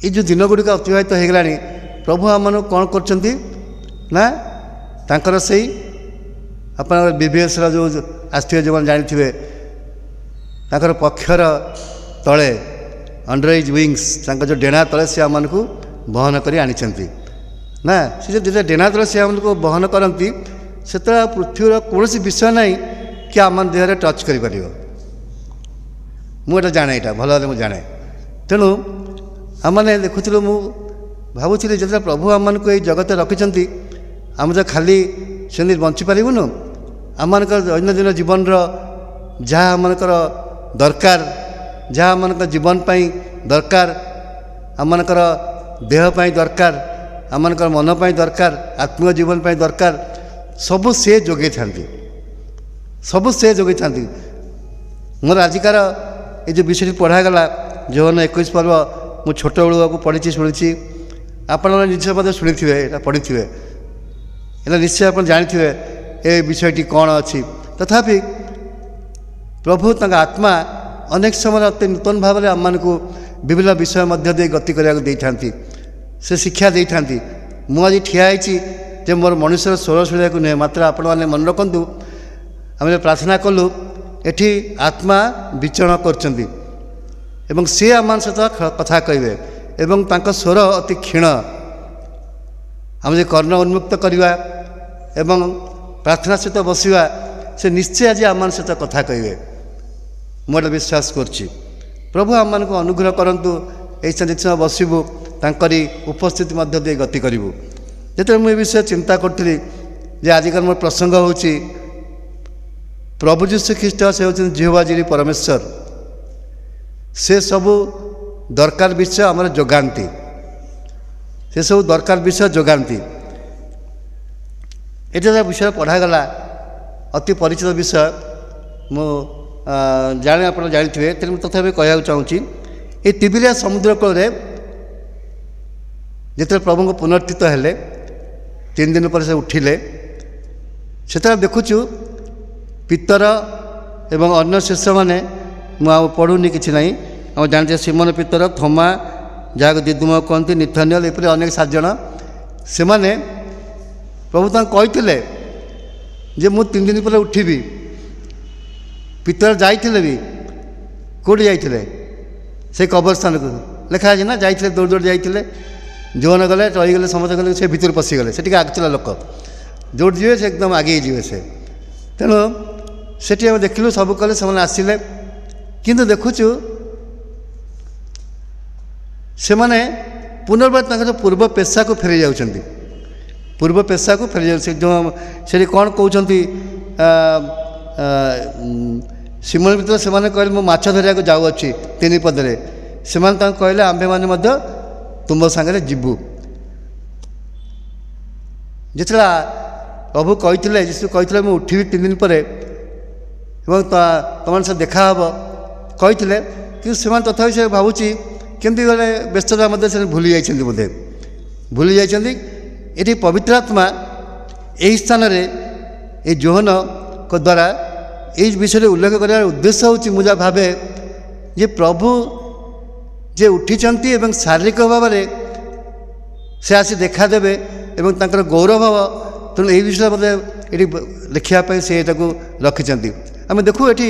ये जो दिन गुड़िक अतिबाहित होगा प्रभु आम कौन कर से आप बीबीएस जो आसवे जो जानी पक्षर तले अंडर हिज विंग्स जो डेणा तले से आम को बहन कर आनी ना से जो डेणा तले से आम को बहन करती से पृथ्वीर कौन विषय ना कि आम देह टच कर मुझे जाने यहाँ भल भाव जाने। तेणु आमने देखुलु मु भावुली जो प्रभु आम को ये जगत रखिंट आम तो खाली से बंची पारूनु आम दैनंदिन जीवन जहाँ आमर दरकार जहाँ आम जीवन दरकार आमर देहपाई दरकार आमर मनपाई दरकार आत्मिक जीवन दरकार सबू से जोगे था सबू से जोगे था। मोर आजिकार ये जो विषय पढ़ागला जौन 21 पर्व मु छोट बेलू पढ़ी शुणी आप निश्चय मत शुणी थे पढ़ी थे निश्चय आप जानी ये विषयटी कौन अच्छी तथापि प्रभु तक आत्मा अनेक समय अति नूतन भाव में आम को विभिन्न विषय मध्य दे गति करने से शिक्षा दे था। मुझे ठियाई मोर मनुष्य स्वर शुणा नुहे मात्र आपण मैंने मन रखु आम प्रार्थना कलु एठी आत्मा विचरण कर सी आम सहित कथा कहे एवं स्वर अति क्षीण ଆମେ ଯେ କର୍ଣ୍ଣ ଉନ୍ମୁକ୍ତ କରିବା ଏବଂ ପ୍ରାର୍ଥନା ସହିତ ବସିବା, ସେ ନିଶ୍ଚୟ ଆଜି ଆମମାନଙ୍କ ସହିତ କଥା କହିବେ, ମୁଁ ଏଇଟା ବିଶ୍ୱାସ କରୁଛି। ପ୍ରଭୁ ଆମମାନଙ୍କୁ ଅନୁଗ୍ରହ କରନ୍ତୁ। ଏଇ ସମୟ ବସିବୁ, ତାଙ୍କରି ଉପସ୍ଥିତି ମଧ୍ୟ ଦେଇ ଗତି କରିବୁ। ଯେତେବେଳେ ମୁଁ ଏ ବିଷୟରେ ଚିନ୍ତା କରୁଥିଲି ଯେ ଆଜିକାଲି ମୋର ପ୍ରସଙ୍ଗ ହେଉଛି ପ୍ରଭୁ ଯୀଶୁ ଖ୍ରୀଷ୍ଟ, ସେ ହେଉଛନ୍ତି ଜିହୋଭା ଜିରି ପରମେଶ୍ୱର। ସେ ସବୁ ଦରକାର ବିଷୟ ଆମର ଯୋଗାନ୍ତି, ସେ ସବୁ ଦରକାର ବିଷୟ ଯୋଗାନ୍ତି। ଏଇଟା ଯାହା ବିଷୟ ପଢ଼ାଗଲା ଅତି ପରିଚିତ ବିଷୟ, ମୁଁ ଜାଣେ ଆପଣ ଜାଣିଥିବେ, ତେଣୁ ମୁଁ ତଥାପି କହିବାକୁ ଚାହୁଁଛି। এই ତିବିରିଆ ସମୁଦ୍ର କୂଳରେ ଯେତେବେଳେ ପ୍ରଭୁଙ୍କ ପୁନର୍ଥିତ ହେଲେ, 3 ଦିନ ପରେ ସେ ଉଠିଲେ, ସେତେବେଳେ ଦେଖୁଛୁ ପିତର ଏବଂ ଅନ୍ୟ ଶିଷ୍ୟମାନେ, ମୁଁ ଆଉ ପଢ଼ୁନି କିଛି ନାହିଁ, ଆମେ ଜାଣିଛେ ସିମନ ପିତର, ଥୋମା ଯାହାକୁ ଦିଦୁମ କହନ୍ତି, ନିଥନିଏଲ, ଏପରି ଅନେକ 7 ଜଣ, ସେମାନେ ପ୍ରଭୁ ତାଙ୍କୁ କହିଥିଲେ ଯେ ମୁଁ 3 ଦିନ ପରେ ଉଠିବି। ପିତର ଯାଇଥିଲେ ବି, କେଉଁଠି ଯାଇଥିଲେ? ସେ କବରସ୍ଥାନକୁ ଲେଖା ଅଛି ନା, ଯାଇଥିଲେ, ଦୌଡ଼ି ଦୌଡ଼ି ଯାଇଥିଲେ। ଯେଉଁମାନେ ଗଲେ ରହିଗଲେ, ସମସ୍ତେ ଗଲେ, ସେ ଭିତରୁ ପଶିଗଲେ। ସେ ଟିକେ ଆଗଥିଲା ଲୋକ, ଯେଉଁଠି ଯିବେ ସେ ଏକଦମ ଆଗେଇ ଯିବେ ସେ। ତେଣୁ ସେଠି ଆମେ ଦେଖିଲୁ, ସବୁ କଲେ, ସେମାନେ ଆସିଲେ। କିନ୍ତୁ ଦେଖୁଛୁ ସେମାନେ ପୁନର୍ବାର ତାଙ୍କର ପୂର୍ବ ପେଶାକୁ ଫେରି ଯାଉଛନ୍ତି, ପୂର୍ବ ପେଶାକୁ ଫେରି ଯାଉଛନ୍ତି। ଯେଉଁ ସେଠି କ'ଣ କହୁଛନ୍ତି, ସିମନ ଭିତରେ ସେମାନେ କହିଲେ ମୁଁ ମାଛ ଧରିବାକୁ ଯାଉଅଛି, 3 ପଦରେ। ସେମାନେ ତାଙ୍କୁ କହିଲେ ଆମ୍ଭେମାନେ ମଧ୍ୟ ତୁମ ସାଙ୍ଗରେ ଯିବୁ। ଯେତେବେଳେ ପ୍ରଭୁ କହିଥିଲେ, ଯୀଶୁ କହିଥିଲେ ମୁଁ ଉଠିବି 3 ଦିନ ପରେ ଏବଂ ତୁମମାନଙ୍କ ସହ ଦେଖା ହେବ କହିଥିଲେ, କିନ୍ତୁ ସେମାନେ ତଥାପି ସେ ଭାବୁଛି କେମିତି ଗଲେ ବ୍ୟସ୍ତତା ମଧ୍ୟ ସେ ଭୁଲି ଯାଇଛନ୍ତି, ବୋଧେ ଭୁଲି ଯାଇଛନ୍ତି। ଏଠି ପବିତ୍ର ଆତ୍ମା ଏହି ସ୍ଥାନରେ এই ଯୋହନଙ୍କ ଦ୍ୱାରା এই ବିଷୟରେ ଉଲ୍ଲେଖ କରିବାର ଉଦ୍ଦେଶ୍ୟ ହେଉଛି, ମୁଁ ଯାହା ଭାବେ ଯେ ପ୍ରଭୁ ଯେ ଉଠିଛନ୍ତି ଏବଂ ଶାରୀରିକ ଭାବରେ ସେ ଆସି ଦେଖାଦେବେ ଏବଂ ତାଙ୍କର ଗୌରବ ହେବ। ତେଣୁ ଏହି ବିଷୟରେ ବୋଧେ ଏଠି ଲେଖିବା ପାଇଁ ସେ ଏଟାକୁ ରଖିଛନ୍ତି। ଆମେ ଦେଖୁ ଏଠି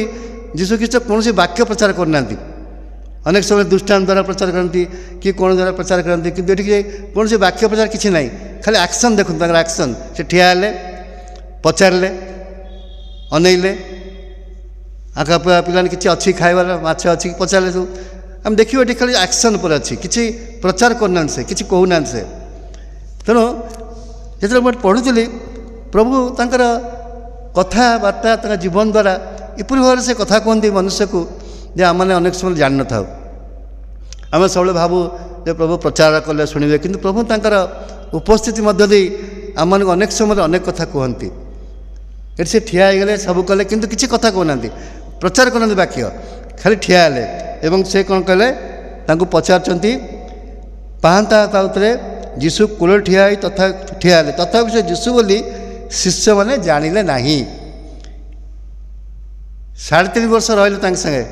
ଯୀଶୁଖ୍ରୀଷ୍ଟ କୌଣସି ବାକ୍ୟ ପ୍ରଚାର କରୁନାହାନ୍ତି। ଅନେକ ସମୟ ଦୃଷ୍ଟାନ୍ତ ଦ୍ୱାରା ପ୍ରଚାର କରନ୍ତି କି କ'ଣ ଦ୍ୱାରା ପ୍ରଚାର କରନ୍ତି, କିନ୍ତୁ ଏଠି କୌଣସି ବାକ୍ୟ ପ୍ରଚାର କିଛି ନାହିଁ, ଖାଲି ଆକ୍ସନ୍ ଦେଖନ୍ତୁ, ତାଙ୍କର ଆକ୍ସନ୍। ସେ ଠିଆ ହେଲେ, ପଚାରିଲେ, ଅନେଇଲେ, ଆଖାପା ପିଲାମାନେ କିଛି ଅଛି ଖାଇବାର, ମାଛ ଅଛି କି ପଚାରିଲେ ସବୁ। ଆମେ ଦେଖିବୁ ଏଠି ଖାଲି ଆକ୍ସନ୍ ଉପରେ ଅଛି, କିଛି ପ୍ରଚାର କରୁନାହାନ୍ତି, ସେ କିଛି କହୁନାହାନ୍ତି ସେ। ତେଣୁ ଯେତେବେଳେ ମୁଁ ପଢ଼ୁଥିଲି, ପ୍ରଭୁ ତାଙ୍କର କଥାବାର୍ତ୍ତା, ତାଙ୍କ ଜୀବନ ଦ୍ୱାରା ଏପରି ଭାବରେ ସେ କଥା କୁହନ୍ତି ମନୁଷ୍ୟକୁ ଯେ ଆମମାନେ ଅନେକ ସମୟ ଜାଣିନଥାଉ। ଆମେ ସବୁବେଳେ ଭାବୁ ଯେ ପ୍ରଭୁ ପ୍ରଚାର କଲେ ଶୁଣିବେ, କିନ୍ତୁ ପ୍ରଭୁ ତାଙ୍କର ଉପସ୍ଥିତି ମଧ୍ୟ ଦେଇ ଆମମାନଙ୍କୁ ଅନେକ ସମୟରେ ଅନେକ କଥା କୁହନ୍ତି। ଏଠି ସେ ଠିଆ ହେଇଗଲେ, ସବୁ କଲେ, କିନ୍ତୁ କିଛି କଥା କହୁନାହାନ୍ତି, ପ୍ରଚାର କରୁନାହାନ୍ତି ବାକ୍ୟ, ଖାଲି ଠିଆ ହେଲେ। ଏବଂ ସେ କ'ଣ କଲେ, ତାଙ୍କୁ ପଚାରୁଛନ୍ତି ପାହାନ୍ତା ପାଉତରେ ଯୀଶୁ କୂଳରେ ଠିଆ ହେଲେ, ତଥାପି ସେ ଯୀଶୁ ବୋଲି ଶିଷ୍ୟମାନେ ଜାଣିଲେ ନାହିଁ। 3.5 ବର୍ଷ ରହିଲେ ତାଙ୍କ ସାଙ୍ଗେ,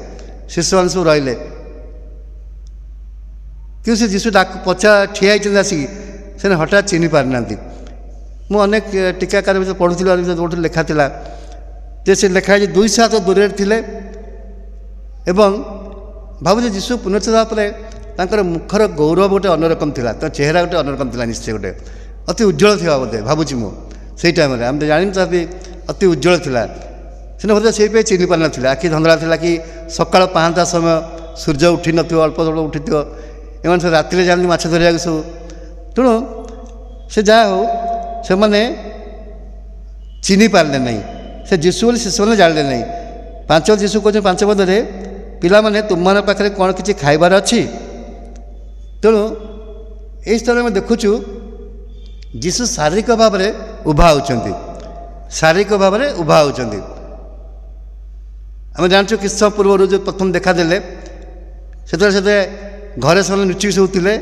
ଶିଷ୍ୟମାନେ ସବୁ ରହିଲେ, କିନ୍ତୁ ସେ ଯୀଶୁ ଠିଆ ହେଇଛନ୍ତି ଆସିକି, ସେ ହଠାତ୍ ଚିହ୍ନି ପାରିନାହାନ୍ତି। ମୁଁ ଅନେକ ଟୀକାକାର ଭିତରେ ପଢ଼ୁଥିଲି, ଯେଉଁଠି ଲେଖା ଥିଲା ଯେ ସେ ଲେଖା ହେଇଛି 200 ହାତ ଦୂରରେ ଥିଲେ ଏବଂ ଭାବୁଛି ଯୀଶୁ ପୁନରୁତ୍ଥିତ ହେବା ପରେ ତାଙ୍କର ମୁଖର ଗୌରବ ଗୋଟେ ଅନ୍ୟରକମ ଥିଲା, ତାଙ୍କ ଚେହେରା ଗୋଟେ ଅନ୍ୟରକମ ଥିଲା, ନିଶ୍ଚୟ ଗୋଟେ ଅତି ଉଜ୍ଜଳ ଥିବା ବୋଧେ, ଭାବୁଛି ମୁଁ ସେଇ ଟାଇମ୍ରେ। ଆମେ ତ ଜାଣିନୁ, ତଥାପି ଅତି ଉଜ୍ଜଳ ଥିଲା। ସେଦିନ ବୋଧେ ସେଇପାଇଁ ଚିହ୍ନି ପାରିନଥିଲା, ଆଖି ଧନ୍ଦଳା ଥିଲା କି ସକାଳ ପାହାନ୍ତା ସମୟ, ସୂର୍ଯ୍ୟ ଉଠି ନଥିବ, ଅଳ୍ପ ଅଳ୍ପ ଉଠିଥିବ। ଏମାନେ ସବୁ ରାତିରେ ଯାଆନ୍ତି ମାଛ ଧରିବାକୁ ସବୁ। ତେଣୁ ସେ ଯାହା ହଉ, ସେମାନେ ଚିହ୍ନି ପାରିଲେ ନାହିଁ ସେ ଯୀଶୁ ବୋଲି, ଶିଶୁମାନେ ଜାଣିଲେ ନାହିଁ। 5 ଯୀଶୁ କହୁଛନ୍ତି 5 ପଦରେ, ପିଲାମାନେ ତୁମମାନଙ୍କ ପାଖରେ କ'ଣ କିଛି ଖାଇବାର ଅଛି? ତେଣୁ ଏହି ସ୍ଥଳରେ ଆମେ ଦେଖୁଛୁ ଯୀଶୁ ଶାରୀରିକ ଭାବରେ ଉଭା ହେଉଛନ୍ତି, ଶାରୀରିକ ଭାବରେ ଉଭା ହେଉଛନ୍ତି। ଆମେ ଜାଣିଛୁ କିଛି ସମୟ ପୂର୍ବରୁ ଯେଉଁ ପ୍ରଥମ ଦେଖାଦେଲେ, ସେତେବେଳେ ଘରେ ସେମାନେ ଲୁଚିକି ସବୁ ଥିଲେ,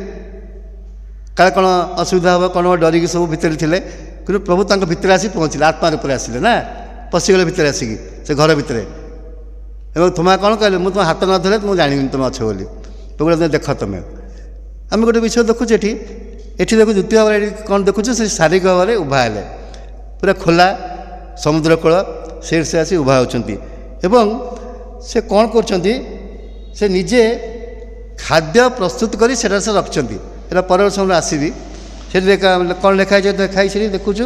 କାଳେ କ'ଣ ଅସୁବିଧା ହେବ, କ'ଣ ଡରିକି ସବୁ ଭିତରେ ଥିଲେ। କିନ୍ତୁ ପ୍ରଭୁ ତାଙ୍କ ଭିତରେ ଆସି ପହଞ୍ଚିଲେ, ଆତ୍ମା ରୂପରେ ଆସିଲେ ନା, ପଶିଗଲେ ଭିତରେ ଆସିକି ସେ ଘର ଭିତରେ। ଏବଂ ତୁମେ କ'ଣ କହିଲେ, ମୁଁ ତୁମ ହାତ ନ ଧରେ ମୁଁ ଜାଣିବିନି ତୁମେ ଅଛ ବୋଲି, ପ୍ରଭୁ ଦେଖ ତୁମେ। ଆମେ ଗୋଟେ ବିଷୟ ଦେଖୁଛୁ ଏଠି ଦେଖୁ ଦ୍ୱିତୀୟ ଭାବରେ ଏଠି କ'ଣ ଦେଖୁଛୁ, ସେ ଶାରୀରିକ ଭାବରେ ଉଭା ହେଲେ, ପୁରା ଖୋଲା ସମୁଦ୍ର କୂଳ, ସେ ଆସି ଉଭା ହେଉଛନ୍ତି। ଏବଂ ସେ କ'ଣ କରୁଛନ୍ତି, ସେ ନିଜେ ଖାଦ୍ୟ ପ୍ରସ୍ତୁତ କରି ସେଟା ସେ ରଖିଛନ୍ତି। ଏଇଟା ପରବର୍ତ୍ତୀ ସମୟରେ ଆସିବି, ସେ ସେଠି କ'ଣ ଲେଖା ହେଇଛି ଲେଖା ହେଇ ସେଠି ଦେଖୁଛୁ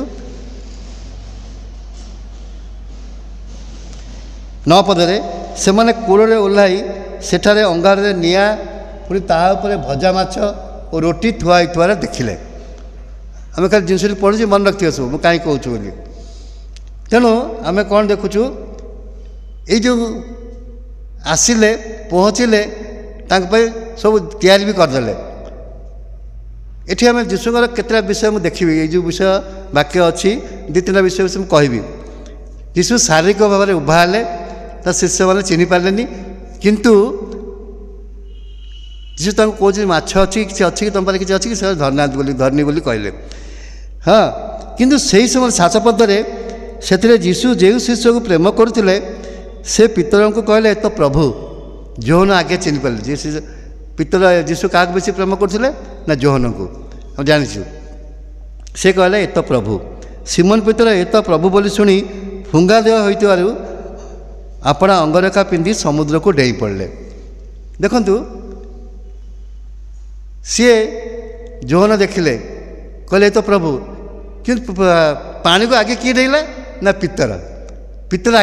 9 ପଦରେ ସେମାନେ କୂଳରେ ଓହ୍ଲାଇ ସେଠାରେ ଅଙ୍ଗାରରେ ନିଆଁ ପୁଣି ତାହା ଉପରେ ଭଜା ମାଛ ଓ ରୁଟି ଥୁଆ ହେଇଥିବାର ଦେଖିଲେ। ଆମେ ଖାଲି ଜିନିଷଟି ପଢ଼ୁଛୁ ମନେ ରଖିଥିବେ ସବୁ ମୁଁ କାହିଁକି କହୁଛୁ ବୋଲି। ତେଣୁ ଆମେ କ'ଣ ଦେଖୁଛୁ ଏଇ ଯେଉଁ ଆସିଲେ ପହଞ୍ଚିଲେ ତାଙ୍କ ପାଇଁ ସବୁ ତିଆରି ବି କରିଦେଲେ। ଏଠି ଆମେ ଯୀଶୁଙ୍କର କେତେଟା ବିଷୟ ମୁଁ ଦେଖିବି ଏଇ ଯେଉଁ ବିଷୟ ବାକ୍ୟ ଅଛି 2-3ଟା ବିଷୟ ମୁଁ କହିବି। ଯୀଶୁ ଶାରୀରିକ ଭାବରେ ଉଭା ହେଲେ ତା ଶିଷ୍ୟମାନେ ଚିହ୍ନି ପାରିଲେନି କିନ୍ତୁ ଯୀଶୁ ତାଙ୍କୁ କହୁଛନ୍ତି ମାଛ ଅଛି କିଛି ଅଛି କି ତୁମ ପାଖରେ କିଛି ଅଛି କି ସେ ଧରିନି ବୋଲି କହିଲେ। ହଁ କିନ୍ତୁ ସେହି ସମୟରେ 7 ପଦରେ ସେଥିରେ ଯୀଶୁ ଯେଉଁ ଶିଷ୍ୟକୁ ପ୍ରେମ କରୁଥିଲେ ସେ ପିତରଙ୍କୁ କହିଲେ ଏ ତ ପ୍ରଭୁ। ଯୋହନ ଆଗେ ଚିହ୍ନି ପାରିଲେ ଯେ ପିତର ଯୀଶୁ କାହାକୁ ବେଶୀ ପ୍ରେମ କରୁଥିଲେ ନା ଯୋହନଙ୍କୁ ଆମେ ଜାଣିଛୁ। ସେ କହିଲେ ଏ ତ ପ୍ରଭୁ। ସିମନ ପିତର ଏ ତ ପ୍ରଭୁ ବୋଲି ଶୁଣି ଫୁଙ୍ଗା ଦେହ ହୋଇଥିବାରୁ ଆପଣା ଅଙ୍ଗରେଖା ପିନ୍ଧି ସମୁଦ୍ରକୁ ଡେଇଁ ପଡ଼ିଲେ। ଦେଖନ୍ତୁ ସିଏ ଯୋହନ ଦେଖିଲେ କହିଲେ ଏ ତ ପ୍ରଭୁ କିନ୍ତୁ ପାଣିକୁ ଆଗେ କିଏ ଡେଇଁଲା ନା ପିତର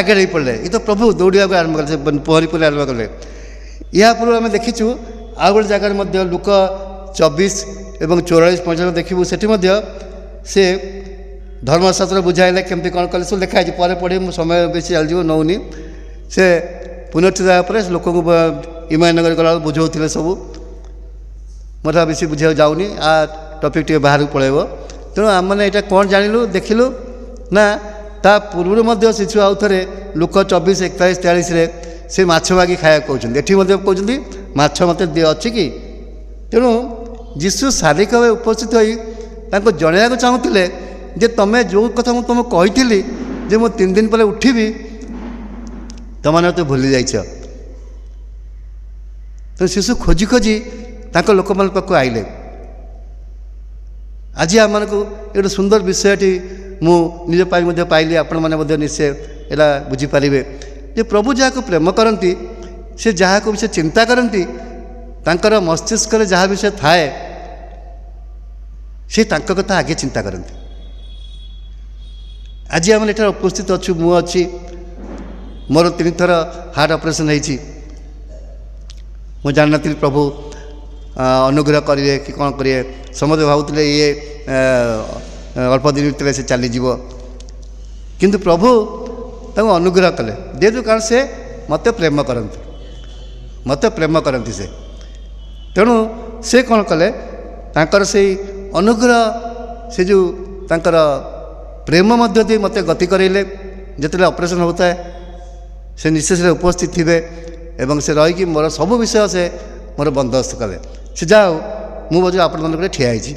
ଆଗେ ଡେଇଁ ପଡ଼ିଲେ ଏ ତ ପ୍ରଭୁ ଦୌଡ଼ିବାକୁ ଆରମ୍ଭ କଲେ ସେ ପହଁରି ପହଁରି ଆରମ୍ଭ କଲେ। ଏହା ପୂର୍ବରୁ ଆମେ ଦେଖିଛୁ ଆଉ ଗୋଟେ ଜାଗାରେ ମଧ୍ୟ ଲୁକ 24 ଏବଂ 44-45 ଦେଖିବୁ ସେଠି ମଧ୍ୟ ସେ ଧର୍ମଶାସ୍ତ୍ର ବୁଝାଇଲେ କେମିତି କ'ଣ କଲେ ସବୁ ଲେଖା ହେଇଛି ପରେ ପଢ଼ି ମୁଁ ସମୟ ବେଶୀ ଚାଲିଯିବ ନେଉନି। ସେ ପୁନରୁତ୍ଥିତ ହେବା ପରେ ଲୋକଙ୍କୁ ଇମାନଗର ଗଲାବେଳକୁ ବୁଝାଉଥିଲେ ସବୁ ମୋତେ ବେଶୀ ବୁଝିବାକୁ ଯାଉନି ଆ ଟପିକ୍ ଟିକେ ବାହାରକୁ ପଳାଇବ। ତେଣୁ ଆମମାନେ ଏଇଟା କ'ଣ ଜାଣିଲୁ ଦେଖିଲୁ ନା ତା ପୂର୍ବରୁ ମଧ୍ୟ ଶିଶୁ ଆଉ ଥରେ ଲୁକ 24-41-43ରେ ସେ ମାଛ ମାଗି ଖାଇବାକୁ କହୁଛନ୍ତି। ଏଠି ମଧ୍ୟ କହୁଛନ୍ତି ମାଛ ମୋତେ ଅଛି କି। ତେଣୁ ଯୀଶୁ ଶାରୀରିକ ଭାବେ ଉପସ୍ଥିତ ହୋଇ ତାଙ୍କୁ ଜଣାଇବାକୁ ଚାହୁଁଥିଲେ ଯେ ତୁମେ ଯେଉଁ କଥା ମୁଁ ତୁମକୁ କହିଥିଲି ଯେ ମୁଁ 3 ଦିନ ପରେ ଉଠିବି ତୁମମାନେ ମୋତେ ଭୁଲି ଯାଇଛ। ତେଣୁ ଶିଶୁ ଖୋଜି ଖୋଜି ତାଙ୍କ ଲୋକମାନଙ୍କ ପାଖକୁ ଆଇଲେ। ଆଜି ଆମମାନଙ୍କୁ ଗୋଟେ ସୁନ୍ଦର ବିଷୟଟି ମୁଁ ନିଜ ପାଇଁ ମଧ୍ୟ ପାଇଲି ଆପଣମାନେ ମଧ୍ୟ ନିଶ୍ଚୟ ଏଇଟା ବୁଝିପାରିବେ ଯେ ପ୍ରଭୁ ଯାହାକୁ ପ୍ରେମ କରନ୍ତି ସେ ଯାହାକୁ ବିଷୟ ଚିନ୍ତା କରନ୍ତି ତାଙ୍କର ମସ୍ତିଷ୍କରେ ଯାହା ବିଷୟ ଥାଏ ସେ ତାଙ୍କ କଥା ଆଗେ ଚିନ୍ତା କରନ୍ତି। ଆଜି ଆମେ ଏଠାରେ ଉପସ୍ଥିତ ଅଛୁ ମୁଁ ଅଛି ମୋର 3 ଥର ହାର୍ଟ ଅପରେସନ୍ ହେଇଛି। ମୁଁ ଜାଣିନଥିଲି ପ୍ରଭୁ ଅନୁଗ୍ରହ କରିବେ କି କ'ଣ କରିବେ। ସମସ୍ତେ ଭାବୁଥିଲେ ଇଏ ଅଳ୍ପ ଦିନ ଭିତରେ ସେ ଚାଲିଯିବ କିନ୍ତୁ ପ୍ରଭୁ ତାଙ୍କୁ ଅନୁଗ୍ରହ କଲେ ଯେହେତୁ କାରଣ ସେ ମୋତେ ପ୍ରେମ କରନ୍ତି ସେ। ତେଣୁ ସେ କ'ଣ କଲେ ତାଙ୍କର ସେଇ ଅନୁଗ୍ରହ ସେ ଯେଉଁ ତାଙ୍କର ପ୍ରେମ ମଧ୍ୟ ଦେଇ ମୋତେ ଗତି କରାଇଲେ। ଯେତେବେଳେ ଅପରେସନ୍ ହେଉଥାଏ ସେ ନିଶ୍ଚେଷରେ ଉପସ୍ଥିତ ଥିବେ ଏବଂ ସେ ରହିକି ମୋର ସବୁ ବିଷୟ ସେ ମୋର ବନ୍ଦୋବସ୍ତ କଲେ। ସେ ଯାହା ହଉ ମୁଁ ମଧ୍ୟ ଆପଣମାନଙ୍କ ଠିଆ ହେଇଛି।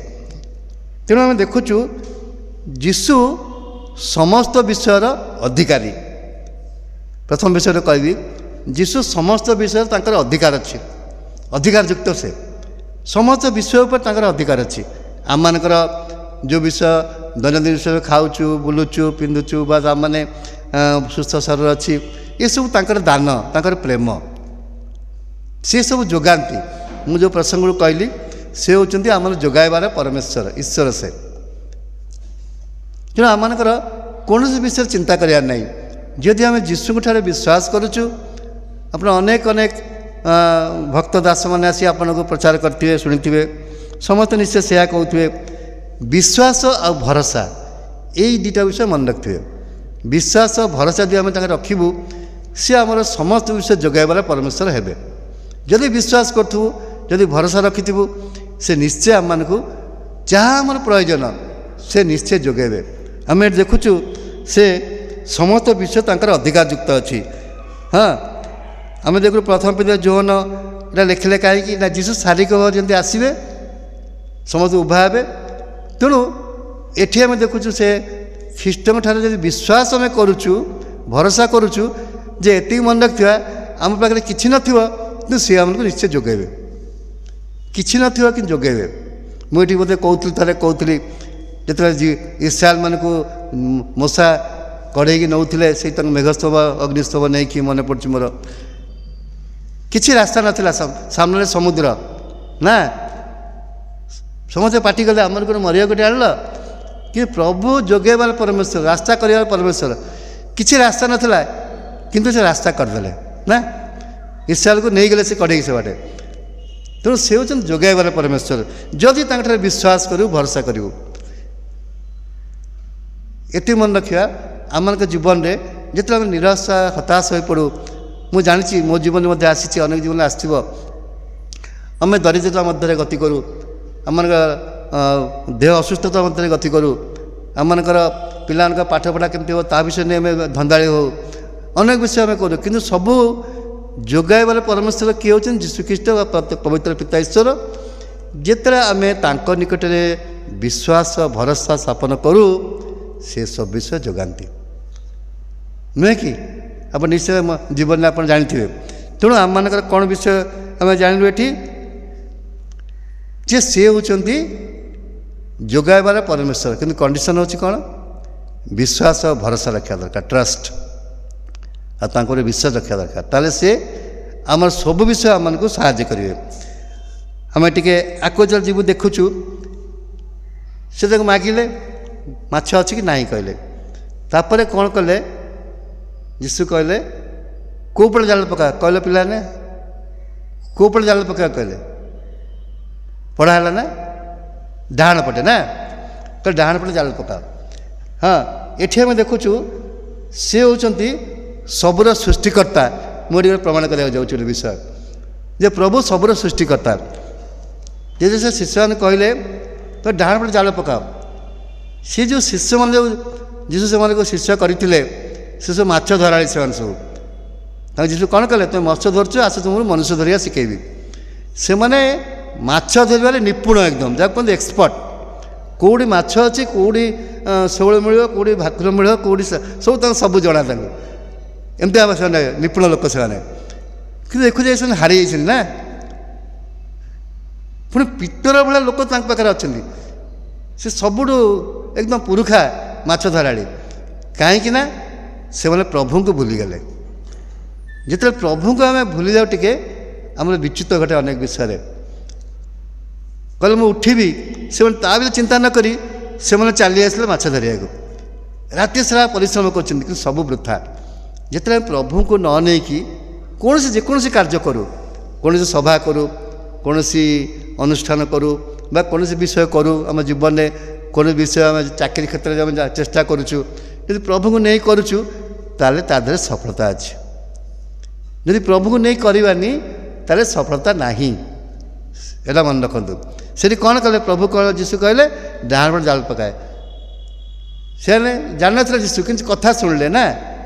ତେଣୁ ଆମେ ଦେଖୁଛୁ ଯୀଶୁ ସମସ୍ତ ବିଷୟର ଅଧିକାରୀ। ପ୍ରଥମ ବିଷୟରେ କହିବି ଯୀଶୁ ସମସ୍ତ ବିଷୟରେ ତାଙ୍କର ଅଧିକାର ଅଛି ଅଧିକାର ଯୁକ୍ତ ସେ ସମସ୍ତ ବିଷୟ ଉପରେ ତାଙ୍କର ଅଧିକାର ଅଛି। ଆମମାନଙ୍କର ଯେଉଁ ବିଷୟ ଦୈନନ୍ଦିନ ବିଷୟରେ ଖାଉଛୁ ବୁଲୁଛୁ ପିନ୍ଧୁଛୁ ବା ଆମମାନେ ସୁସ୍ଥ ଶରୀର ଅଛି ଏସବୁ ତାଙ୍କର ଦାନ ତାଙ୍କର ପ୍ରେମ ସେ ସବୁ ଯୋଗାନ୍ତି। ମୁଁ ଯେଉଁ ପ୍ରସଙ୍ଗରୁ କହିଲି ସେ ହେଉଛନ୍ତି ଆମର ଯୋଗାଇବାର ପରମେଶ୍ୱର ଈଶ୍ୱର ସେ। ତେଣୁ ଆମମାନଙ୍କର କୌଣସି ବିଷୟରେ ଚିନ୍ତା କରିବାର ନାହିଁ। ଯଦି ଆମେ ଯୀଶୁଙ୍କ ଠାରେ ବିଶ୍ୱାସ କରୁଛୁ ଆପଣ ଅନେକ ଭକ୍ତ ଦାସମାନେ ଆସି ଆପଣଙ୍କୁ ପ୍ରଚାର କରିଥିବେ ଶୁଣିଥିବେ ସମସ୍ତେ ନିଶ୍ଚୟ ସେୟା କହୁଥିବେ ବିଶ୍ୱାସ ଆଉ ଭରସା ଏଇ 2ଟା ବିଷୟ ମନେ ରଖିଥିବେ। ବିଶ୍ୱାସ ଭରସା ଯଦି ଆମେ ତାଙ୍କୁ ରଖିବୁ ସେ ଆମର ସମସ୍ତ ବିଷୟ ଯୋଗାଇବାର ପରମେଶ୍ୱର ହେବେ। ଯଦି ବିଶ୍ୱାସ କରୁଥିବୁ ଯଦି ଭରସା ରଖିଥିବୁ ସେ ନିଶ୍ଚୟ ଆମମାନଙ୍କୁ ଯାହା ଆମର ପ୍ରয়োଜନ ସେ ନିଶ୍ଚୟ ଯୋଗାଇବେ। ଆମେ ଏଠି ଦେଖୁଛୁ ସେ ସମସ୍ତ ବିଷୟ ତାଙ୍କର ଅଧିକାର ଯୁକ୍ତ ଅଛି। ହଁ ଆମେ ଦେଖୁ ପ୍ରଥମ ପିତା ଯୋହନ ଏଇଟା ଲେଖିଲେ କାହିଁକି ନା ଯୀଶୁ ଶାରୀରିକ ଭାବରେ ଯେମିତି ଆସିବେ ସମସ୍ତେ ଉଭା ହେବେ। ତେଣୁ ଏଠି ଆମେ ଦେଖୁଛୁ ସେ ଖ୍ରୀଷ୍ଟଙ୍କ ଠାରେ ଯଦି ବିଶ୍ୱାସ ଆମେ କରୁଛୁ ଭରସା କରୁଛୁ ଯେ ଏତିକି ମନେ ରଖିଥିବା ଆମ ପାଖରେ କିଛି ନଥିବ କିନ୍ତୁ ସେ ଆମକୁ ନିଶ୍ଚୟ ଯୋଗାଇବେ କିଛି ନଥିବ କିନ୍ତୁ ଯୋଗାଇବେ। ମୁଁ ଏଠି ବୋଧେ ଥରେ କହୁଥିଲି ଯେତେବେଳେ ଇସ୍ରାଏଲମାନଙ୍କୁ ମୂଷା କଢ଼େଇକି ନେଉଥିଲେ ସେଇ ତାଙ୍କ ମେଘସ୍ତବ ଅଗ୍ନିସ୍ତବ ନେଇକି ମନେ ପଡ଼ୁଛି ମୋର କିଛି ରାସ୍ତା ନଥିଲା ସାମ୍ନାରେ ସମୁଦ୍ର ନା ସମସ୍ତେ ପାଟି କଲେ ଆମର କ'ଣ ମରିବା ଗୋଟେ ଆଣିଲ କି ପ୍ରଭୁ ଯୋଗାଇବାର ପରମେଶ୍ୱର, ରାସ୍ତା କରିବାର ପରମେଶ୍ୱର। କିଛି ରାସ୍ତା ନଥିଲା କିନ୍ତୁ ସେ ରାସ୍ତା କରିଦେଲେ ନା, ଇସ୍ରାଏଲକୁ ନେଇଗଲେ ସେ କଢ଼େଇ ସେ ବାଟେ। ତେଣୁ ସେ ହେଉଛନ୍ତି ଯୋଗାଇବାର ପରମେଶ୍ୱର, ଯଦି ତାଙ୍କଠାରେ ବିଶ୍ୱାସ କରିବୁ, ଭରସା କରିବୁ। ଏତିକି ମନେ ରଖିବା ଆମମାନଙ୍କ ଜୀବନରେ ଯେତେବେଳେ ଆମେ ନିରାଶ ହତାଶ ହୋଇପଡ଼ୁ। ମୁଁ ଜାଣିଛି ମୋ ଜୀବନରେ ମଧ୍ୟ ଆସିଛି, ଅନେକ ଜୀବନରେ ଆସିଥିବ। ଆମେ ଦରିଦ୍ରତା ମଧ୍ୟରେ ଗତି କରୁ, ଆମମାନଙ୍କ ଦେହ ଅସୁସ୍ଥତା ମଧ୍ୟରେ ଗତି କରୁ, ଆମମାନଙ୍କର ପିଲାମାନଙ୍କ ପାଠପଢ଼ା କେମିତି ହେବ ତା ବିଷୟ ନେଇ ଆମେ ଧନ୍ଦାଳି ହେଉ, ଅନେକ ବିଷୟ ଆମେ କରୁ। କିନ୍ତୁ ସବୁ ଯୋଗାଇବାର ପରମେଶ୍ୱର କିଏ ହେଉଛନ୍ତି? ଯୀଶୁଖ୍ରୀଷ୍ଟ ବା ପବିତ୍ର ପିତା ଈଶ୍ୱର। ଯେତେବେଳେ ଆମେ ତାଙ୍କ ନିକଟରେ ବିଶ୍ୱାସ ଭରସା ସ୍ଥାପନ କରୁ, ସେ ସବୁ ବିଷୟ ଯୋଗାନ୍ତି, ନୁହେଁ କି? ଆପଣ ନିଶ୍ଚୟ ଜୀବନରେ ଆପଣ ଜାଣିଥିବେ। ତେଣୁ ଆମମାନଙ୍କର କ'ଣ ବିଷୟ ଆମେ ଜାଣିଲୁ ଏଠି? ଯେ ସେ ହେଉଛନ୍ତି ଯୋଗାଇବାର ପରମେଶ୍ୱର, କିନ୍ତୁ କଣ୍ଡିସନ୍ ହେଉଛି କ'ଣ? ବିଶ୍ୱାସ ଭରସା ରଖିବା ଦରକାର, ଟ୍ରଷ୍ଟ, ଆଉ ତାଙ୍କ ଉପରେ ବିଶ୍ୱାସ ରଖିବା ଦରକାର। ତାହେଲେ ସେ ଆମର ସବୁ ବିଷୟ ଆମମାନଙ୍କୁ ସାହାଯ୍ୟ କରିବେ। ଆମେ ଟିକେ ଆଗକୁ ଯେତେବେଳେ ଯିବୁ ଦେଖୁଛୁ, ସେ ତାକୁ ମାଗିଲେ ମାଛ ଅଛି କି ନାହିଁ କହିଲେ। ତାପରେ କ'ଣ କଲେ? ଯୀଶୁ କହିଲେ କେଉଁ ପଟେ ଜାଲ ପକା? କହିଲେ ପିଲାମାନେ କେଉଁ ପଟେ ଜାଲ ପକାଇବା କହିଲେ? ପଢ଼ା ହେଲା ନା? ଡାହାଣ ପଟେ ନା? କହିଲେ ଡାହାଣ ପଟେ ଜାଲ ପକାଅ। ହଁ, ଏଠି ଆମେ ଦେଖୁଛୁ ସେ ହେଉଛନ୍ତି ସବୁର ସୃଷ୍ଟିକର୍ତ୍ତା। ମୁଁ ଏଠି ପ୍ରମାଣ କରିବାକୁ ଯାଉଛି ଗୋଟେ ବିଷୟ, ଯେ ପ୍ରଭୁ ସବୁର ସୃଷ୍ଟିକର୍ତ୍ତା। ଯଦି ସେ ଶିଷ୍ୟମାନେ କହିଲେ ତ ଡାହାଣ ପଟେ ଜାଲ ପକାଅ, ସେ ଯେଉଁ ଶିଷ୍ୟମାନେ ଯେଉଁ ଯୀଶୁ ସେମାନଙ୍କୁ ଶିଷ୍ୟ କରିଥିଲେ, ସେ ସବୁ ମାଛ ଧରାଳି ସେମାନେ ସବୁ। ତାଙ୍କୁ ଯୀଶୁ କ'ଣ କଲେ? ତୁମେ ମତ୍ସ୍ୟ ଧରୁଛ, ଆସ ତୁମକୁ ମନୁଷ୍ୟ ଧରିବା ଶିଖେଇବି। ସେମାନେ ମାଛ ଧରିବାରେ ନିପୁଣ ଏକଦମ, ଯାହାକୁ କୁହନ୍ତି ଏକ୍ସପର୍ଟ। କେଉଁଠି ମାଛ ଅଛି, କେଉଁଠି ଶେଉଳ ମିଳିବ, କେଉଁଠି ଭାକୁର ମିଳିବ, କେଉଁଠି ସବୁ ତାଙ୍କୁ ସବୁ ଜଣା ତାଙ୍କୁ। ଏମିତି ଆମେ ସେମାନେ ନିପୁଣ ଲୋକ ସେମାନେ। କିନ୍ତୁ ଦେଖୁଛେ ସେମାନେ ହାରି ଯାଇଛନ୍ତି ନା। ପୁଣି ପିତର ଭଳିଆ ଲୋକ ତାଙ୍କ ପାଖରେ ଅଛନ୍ତି, ସେ ସବୁଠୁ ଏକଦମ ପୁରୁଖା ମାଛ ଧରାଳି। କାହିଁକି ନା ସେମାନେ ପ୍ରଭୁଙ୍କୁ ଭୁଲିଗଲେ। ଯେତେବେଳେ ପ୍ରଭୁଙ୍କୁ ଆମେ ଭୁଲି ଯାଉ ଟିକେ ଆମର ବିଚ୍ୟୁତ ଘଟେ ଅନେକ ବିଷୟରେ। କହିଲେ ମୁଁ ଉଠିବି, ସେମାନେ ତା ବି ଚିନ୍ତା ନ କରି ସେମାନେ ଚାଲି ଆସିଲେ ମାଛ ଧରିବାକୁ। ରାତି ସାରା ପରିଶ୍ରମ କରୁଛନ୍ତି, କିନ୍ତୁ ସବୁ ବୃଥା। ଯେତେବେଳେ ପ୍ରଭୁଙ୍କୁ ନ ନେଇକି ଯେକୌଣସି କାର୍ଯ୍ୟ କରୁ, କୌଣସି ସଭା କରୁ, କୌଣସି ଅନୁଷ୍ଠାନ କରୁ ବା କୌଣସି ବିଷୟ କରୁ ଆମ ଜୀବନରେ, କୌଣସି ବିଷୟ ଆମେ ଚାକିରି କ୍ଷେତ୍ରରେ ଆମେ ଚେଷ୍ଟା କରୁଛୁ, ଯଦି ପ୍ରଭୁଙ୍କୁ ନେଇ କରୁଛୁ ତାହେଲେ ତା ଦେହରେ ସଫଳତା ଅଛି। ଯଦି ପ୍ରଭୁଙ୍କୁ ନେଇ କରିବାନି ତାହେଲେ ସଫଳତା ନାହିଁ, ଏଇଟା ମନେ ରଖନ୍ତୁ। ସେଠି କ'ଣ କଲେ? ପ୍ରଭୁ କ'ଣ ଯୀଶୁ କହିଲେ ଡାହାଣ ପଟେ ଜାଲ ପକାଏ। ସେମାନେ ଜାଣିନଥିଲେ ଯୀଶୁ, କିନ୍ତୁ କଥା ଶୁଣିଲେ ନା,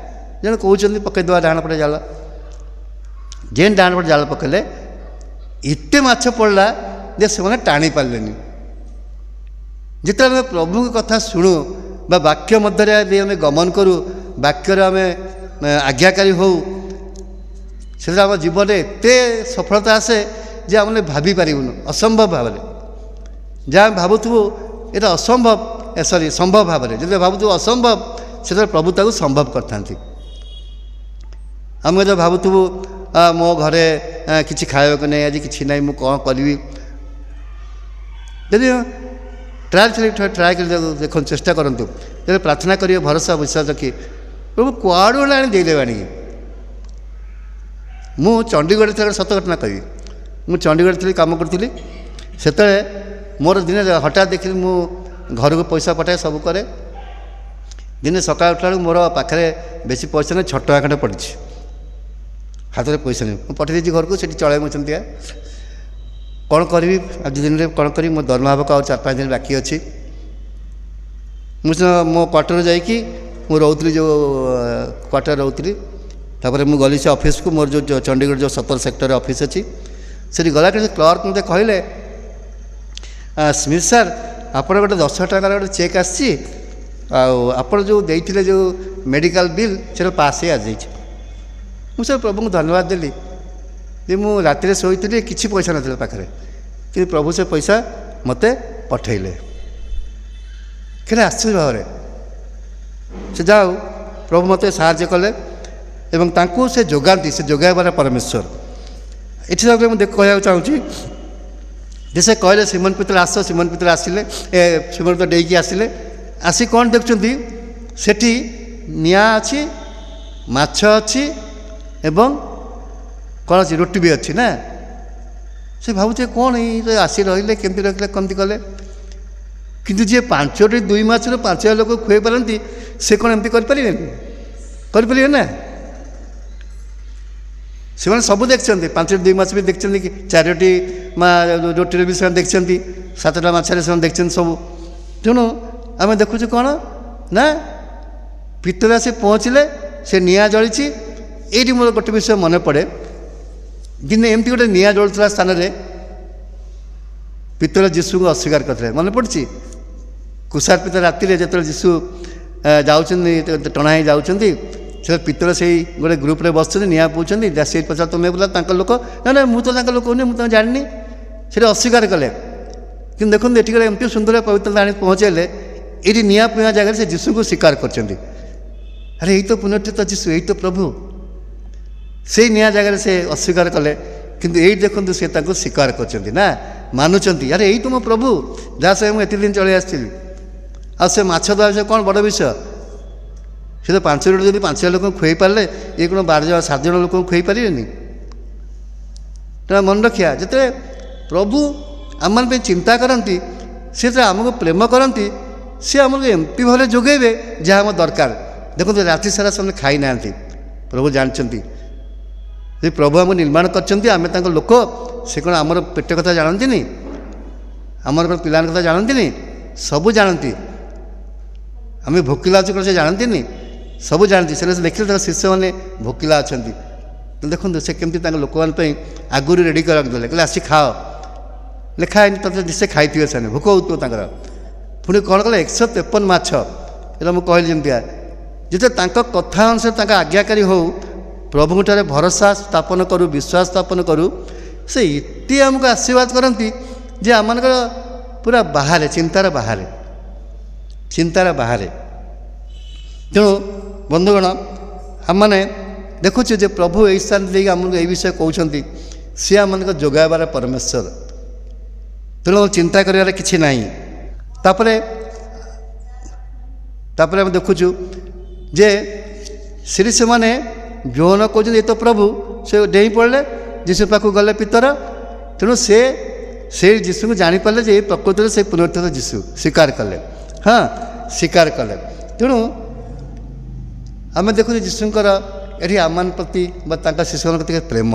ଜଣେ କହୁଛନ୍ତି ପକାଇଦେବା ଡାହାଣ ପଟେ ଜାଲ। ଯେନ୍ ଡାହାଣ ପଟେ ଜାଲ ପକାଇଲେ ଏତେ ମାଛ ପଡ଼ିଲା ଯେ ସେମାନେ ଟାଣି ପାରିଲେନି। ଯେତେବେଳେ ଆମେ ପ୍ରଭୁଙ୍କ କଥା ଶୁଣୁ ବା ବାକ୍ୟ ମଧ୍ୟରେ ଆମେ ଗମନ କରୁ, ବାକ୍ୟରେ ଆମେ ଆଜ୍ଞାକାରୀ ହେଉ, ସେଥିରେ ଆମ ଜୀବନରେ ଏତେ ସଫଳତା ଆସେ ଯେ ଆମେ ଭାବିପାରିବୁନି ଅସମ୍ଭବ ଭାବରେ। ଯାହା ଆମେ ଭାବୁଥିବୁ ଏଇଟା ଅସମ୍ଭବ, ସମ୍ଭବ ଭାବରେ ଯେତେବେଳେ ଭାବୁଥିବୁ ଅସମ୍ଭବ, ସେତେବେଳେ ପ୍ରଭୁ ତାକୁ ସମ୍ଭବ କରିଥାନ୍ତି। ଆମେ ଯେତେବେଳେ ଭାବୁଥିବୁ ମୋ ଘରେ କିଛି ଖାଇବାକୁ ନାହିଁ, ଆଜି କିଛି ନାହିଁ, ମୁଁ କ'ଣ କରିବି, ଯଦି ଟ୍ରାଏ କରି ଦେଖନ୍ତୁ, ଚେଷ୍ଟା କରନ୍ତୁ, ଯେତେବେଳେ ପ୍ରାର୍ଥନା କରିବେ ଭରସା ବିଶ୍ୱାସ ରଖି, ପ୍ରଭୁ କୁଆଡ଼ୁ ହେଲେ ଆଣି ଦେଇଦେବେ ଆଣିକି। ମୁଁ ଚଣ୍ଡିଗଡ଼ ଥିଲା, ସତ ଘଟଣା କହିବି। ମୁଁ ଚଣ୍ଡିଗଡ଼ ଥିଲି, କାମ କରୁଥିଲି। ସେତେବେଳେ ମୋର ଦିନେ ହଠାତ୍ ଦେଖିଲି, ମୁଁ ଘରକୁ ପଇସା ପଠାଏ, ସବୁ କରେ। ଦିନେ ସକାଳ ଉଠିଲା ବେଳକୁ ମୋର ପାଖରେ ବେଶୀ ପଇସା ନାହିଁ, 6 ଟଙ୍କା ଖଣ୍ଡେ ପଡ଼ିଛି, ହାତରେ ପଇସା ନାହିଁ। ମୁଁ ପଠାଇ ଦେଇଛି ଘରକୁ, ସେଠି ଚଳାଇମୁଛନ୍ତି। କ'ଣ କରିବି ଆଜି ଦିନରେ, କ'ଣ କରିବି? ମୋ ଦରମା ହେବାକୁ ଆଉ 4-5 ଦିନ ବାକି ଅଛି। ମୁଁ ମୋ କ୍ୱାର୍ଟର ଯାଇକି ମୁଁ ରହୁଥିଲି, ଯେଉଁ କ୍ୱାର୍ଟର ରହୁଥିଲି। ତାପରେ ମୁଁ ଗଲି ସେ ଅଫିସକୁ, ମୋର ଯେଉଁ ଚଣ୍ଡିଗଡ଼ ଯେଉଁ 17 ସେକ୍ଟରରେ ଅଫିସ୍ ଅଛି, ସେଠି ଗଲା ସେ କ୍ଲର୍କ ମୋତେ କହିଲେ, ସ୍ମିଥ ସାର୍ ଆପଣ ଗୋଟେ 10 ଟଙ୍କାର ଗୋଟେ ଚେକ୍ ଆସିଛି, ଆଉ ଆପଣ ଯେଉଁ ଦେଇଥିଲେ ଯେଉଁ ମେଡ଼ିକାଲ ବିଲ୍ ସେଟା ପାସ୍ ହେଇ ଆସିଯାଇଛି। ମୁଁ ସେ ପ୍ରଭୁଙ୍କୁ ଧନ୍ୟବାଦ ଦେଲି ଯେ ମୁଁ ରାତିରେ ଶୋଇଥିଲି, କିଛି ପଇସା ନଥିଲା ପାଖରେ, କିନ୍ତୁ ପ୍ରଭୁ ସେ ପଇସା ମୋତେ ପଠାଇଲେ। କେତେ ଆଶ୍ଚର୍ଯ୍ୟ ଭାବରେ ସେ ଯାହା ହଉ ପ୍ରଭୁ ମୋତେ ସାହାଯ୍ୟ କଲେ ଏବଂ ତାଙ୍କୁ ସେ ଯୋଗାନ୍ତି, ସେ ଯୋଗାଇବାର ପରମେଶ୍ୱର। ଏଠି ତାପରେ ମୁଁ କହିବାକୁ ଚାହୁଁଛି ଯେ ସେ କହିଲେ ସିମନ ପିତର ଆସ, ସିମନ ପିତର ଆସିଲେ, ସିମନ ପିତର ଡେଇକି ଆସିଲେ। ଆସି କ'ଣ ଦେଖୁଛନ୍ତି, ସେଠି ନିଆଁ ଅଛି, ମାଛ ଅଛି ଏବଂ କ'ଣ ଅଛି, ରୁଟି ବି ଅଛି ନା। ସେ ଭାବୁଛେ କ'ଣ ଏଇ ଆସି ରହିଲେ, କେମିତି ରହିଲେ, କେମିତି କଲେ। କିନ୍ତୁ ଯିଏ 5ଟି 2 ମାଛରୁ 5,000 ଲୋକ ଖୁଆଇ ପାରନ୍ତି, ସେ କ'ଣ ଏମିତି କରିପାରିବେନି? କରିପାରିବେ ନା। ସେମାନେ ସବୁ ଦେଖିଛନ୍ତି, 5ଟି 2 ମାଛ ବି ଦେଖିଛନ୍ତି, 4ଟି ରୁଟିରେ ବି ସେମାନେ ଦେଖିଛନ୍ତି, 7ଟା ମାଛରେ ସେମାନେ ଦେଖିଛନ୍ତି ସବୁ। ତେଣୁ ଆମେ ଦେଖୁଛୁ କ'ଣ ନା, ପିତର ଆସି ପହଞ୍ଚିଲେ, ସେ ନିଆଁ ଜଳିଛି। ଏଇଠି ମୋର ଗୋଟେ ବିଷୟ ମନେ ପଡ଼େ, ଦିନେ ଏମିତି ଗୋଟେ ନିଆଁ ଜଳୁଥିଲା ସ୍ଥାନରେ ପିତର ଯୀଶୁଙ୍କୁ ଅସ୍ୱୀକାର କରିଥିଲେ। ମନେ ପଡ଼ୁଛି, କୁଶାର ପିତର ରାତିରେ ଯେତେବେଳେ ଯୀଶୁ ଯାଉଛନ୍ତି, ଟଣା ହେଇ ଯାଉଛନ୍ତି, ସେ ପିତର ସେଇ ଗୋଟେ ଗ୍ରୁପରେ ବସୁଛନ୍ତି, ନିଆଁ ପୁଉଛନ୍ତି। ସେଇ ପଚାର ତୁମେ ବୋଲା ତାଙ୍କ ଲୋକ? ନା ନା, ମୁଁ ତ ତାଙ୍କ ଲୋକ ନୁହେଁ, ମୁଁ ତାଙ୍କୁ ଜାଣିନି। ସେଟା ଅସ୍ୱୀକାର କଲେ। କିନ୍ତୁ ଦେଖନ୍ତୁ ଏଠି ଗୋଟେ ଏମିତି ସୁନ୍ଦର ପବିତ୍ରତା ଆଣି ପହଞ୍ଚାଇଲେ, ଏଇଠି ନିଆଁ ପୁଇଁଆ ଜାଗାରେ ସେ ଯୀଶୁଙ୍କୁ ସ୍ୱୀକାର କରିଛନ୍ତି। ଆରେ ଏଇ ତ ପୁନରୁତ୍ଥିତ ଯୀଶୁ, ଏଇ ତ ପ୍ରଭୁ। ସେଇ ନିଆଁ ଜାଗାରେ ସେ ଅସ୍ୱୀକାର କଲେ, କିନ୍ତୁ ଏଇଠି ଦେଖନ୍ତୁ ସେ ତାଙ୍କୁ ସ୍ୱୀକାର କରିଛନ୍ତି ନା, ମାନୁଛନ୍ତି। ଆରେ ଏଇ ତ ମୋ ପ୍ରଭୁ, ଯାହା ସହ ମୁଁ ଏତେ ଦିନ ଚଳେଇ ଆସିଥିଲି। ଆଉ ସେ ମାଛ ଦେବା ବିଷୟ କ'ଣ ବଡ଼ ବିଷୟ? ସେ ତ 5 ରୁଟି ଯଦି 5,000 ଲୋକଙ୍କୁ ଖୁଆଇ ପାରିଲେ, ଇଏ କ'ଣ 7 ଜଣ ଲୋକଙ୍କୁ ଖୁଆଇ ପାରିବେନି? ତେଣୁ ମନେ ରଖିବା, ଯେତେବେଳେ ପ୍ରଭୁ ଆମମାନଙ୍କ ପାଇଁ ଚିନ୍ତା କରନ୍ତି, ସେ ଯେତେବେଳେ ଆମକୁ ପ୍ରେମ କରନ୍ତି, ସେ ଆମକୁ ଏମିତି ଭାବରେ ଯୋଗାଇବେ ଯାହା ଆମ ଦରକାର। ଦେଖନ୍ତୁ ରାତି ସାରା ସେମାନେ ଖାଇନାହାନ୍ତି, ପ୍ରଭୁ ଜାଣିଛନ୍ତି। ଯେ ପ୍ରଭୁ ଆମକୁ ନିର୍ମାଣ କରିଛନ୍ତି, ଆମେ ତାଙ୍କ ଲୋକ, ସେ କ'ଣ ଆମର ପେଟ କଥା ଜାଣନ୍ତିନି? ଆମର କ'ଣ ପିଲାଙ୍କ କଥା ଜାଣନ୍ତିନି? ସବୁ ଜାଣନ୍ତି। ଆମେ ଭୋକିଲା ଅଛୁ କ'ଣ ସେ ଜାଣନ୍ତିନି? ସବୁ ଜାଣନ୍ତି। ସେ ଦେଖିଲେ ତାଙ୍କ ଶିଷ୍ୟମାନେ ଭୋକିଲା ଅଛନ୍ତି, ଦେଖନ୍ତୁ ସେ କେମିତି ତାଙ୍କ ଲୋକମାନଙ୍କ ପାଇଁ ଆଗରୁ ରେଡ଼ି କରି ରଖିଦେଲେ। କହିଲେ ଆସି ଖାଅ, ଲେଖା ହେଇନି ତତେ ନିଶ୍ଚୟ ଖାଇଥିବେ, ସେମାନେ ଭୋକ ହେଉଥିବ ତାଙ୍କର। ପୁଣି କ'ଣ କଲେ, 153 ମାଛ। ଏଇଟା ମୁଁ କହିଲି ଯେମିତିଆ, ଯେତେବେଳେ ତାଙ୍କ କଥା ଅନୁସାରେ ତାଙ୍କ ଆଜ୍ଞାକାରୀ ହେଉ, ପ୍ରଭୁଙ୍କଠାରେ ଭରସା ସ୍ଥାପନ କରୁ, ବିଶ୍ୱାସ ସ୍ଥାପନ କରୁ, ସେ ଏତେ ଆମକୁ ଆଶୀର୍ବାଦ କରନ୍ତି ଯେ ଆମମାନଙ୍କର ପୁରା ବାହାରେ, ଚିନ୍ତାର ବାହାରେ, ଚିନ୍ତାର ବାହାରେ। ତେଣୁ ବନ୍ଧୁଗଣ, ଆମମାନେ ଦେଖୁଛୁ ଯେ ପ୍ରଭୁ ଏଇ ସ୍ଥାନ ଦେଇକି ଆମକୁ ଏଇ ବିଷୟ କହୁଛନ୍ତି, ସିଏ ଆମମାନଙ୍କ ଯୋଗାଇବାର ପରମେଶ୍ୱର। ତେଣୁ ଚିନ୍ତା କରିବାର କିଛି ନାହିଁ। ତାପରେ ଆମେ ଦେଖୁଛୁ ଯେ ସେଠି ସେମାନେ ଯୋହନ କହୁଛନ୍ତି ଏ ତ ପ୍ରଭୁ, ସେ ଡେଇଁ ପଡ଼ିଲେ, ଯୀଶୁ ପାଖକୁ ଗଲେ ପିତର। ତେଣୁ ସେ ଯୀଶୁଙ୍କୁ ଜାଣିପାରିଲେ ଯେ ପ୍ରକୃତରେ ସେ ପୁନରୁତ୍ଥିତ ଯୀଶୁ, ସ୍ୱୀକାର କଲେ। ହଁ, ସ୍ୱୀକାର କଲେ। ତେଣୁ ଆମେ ଦେଖୁଛୁ ଯୀଶୁଙ୍କର ଏଠି ଆମମାନଙ୍କ ପ୍ରତି ବା ତାଙ୍କ ଶିଶୁମାନଙ୍କ ପ୍ରତି ପ୍ରେମ,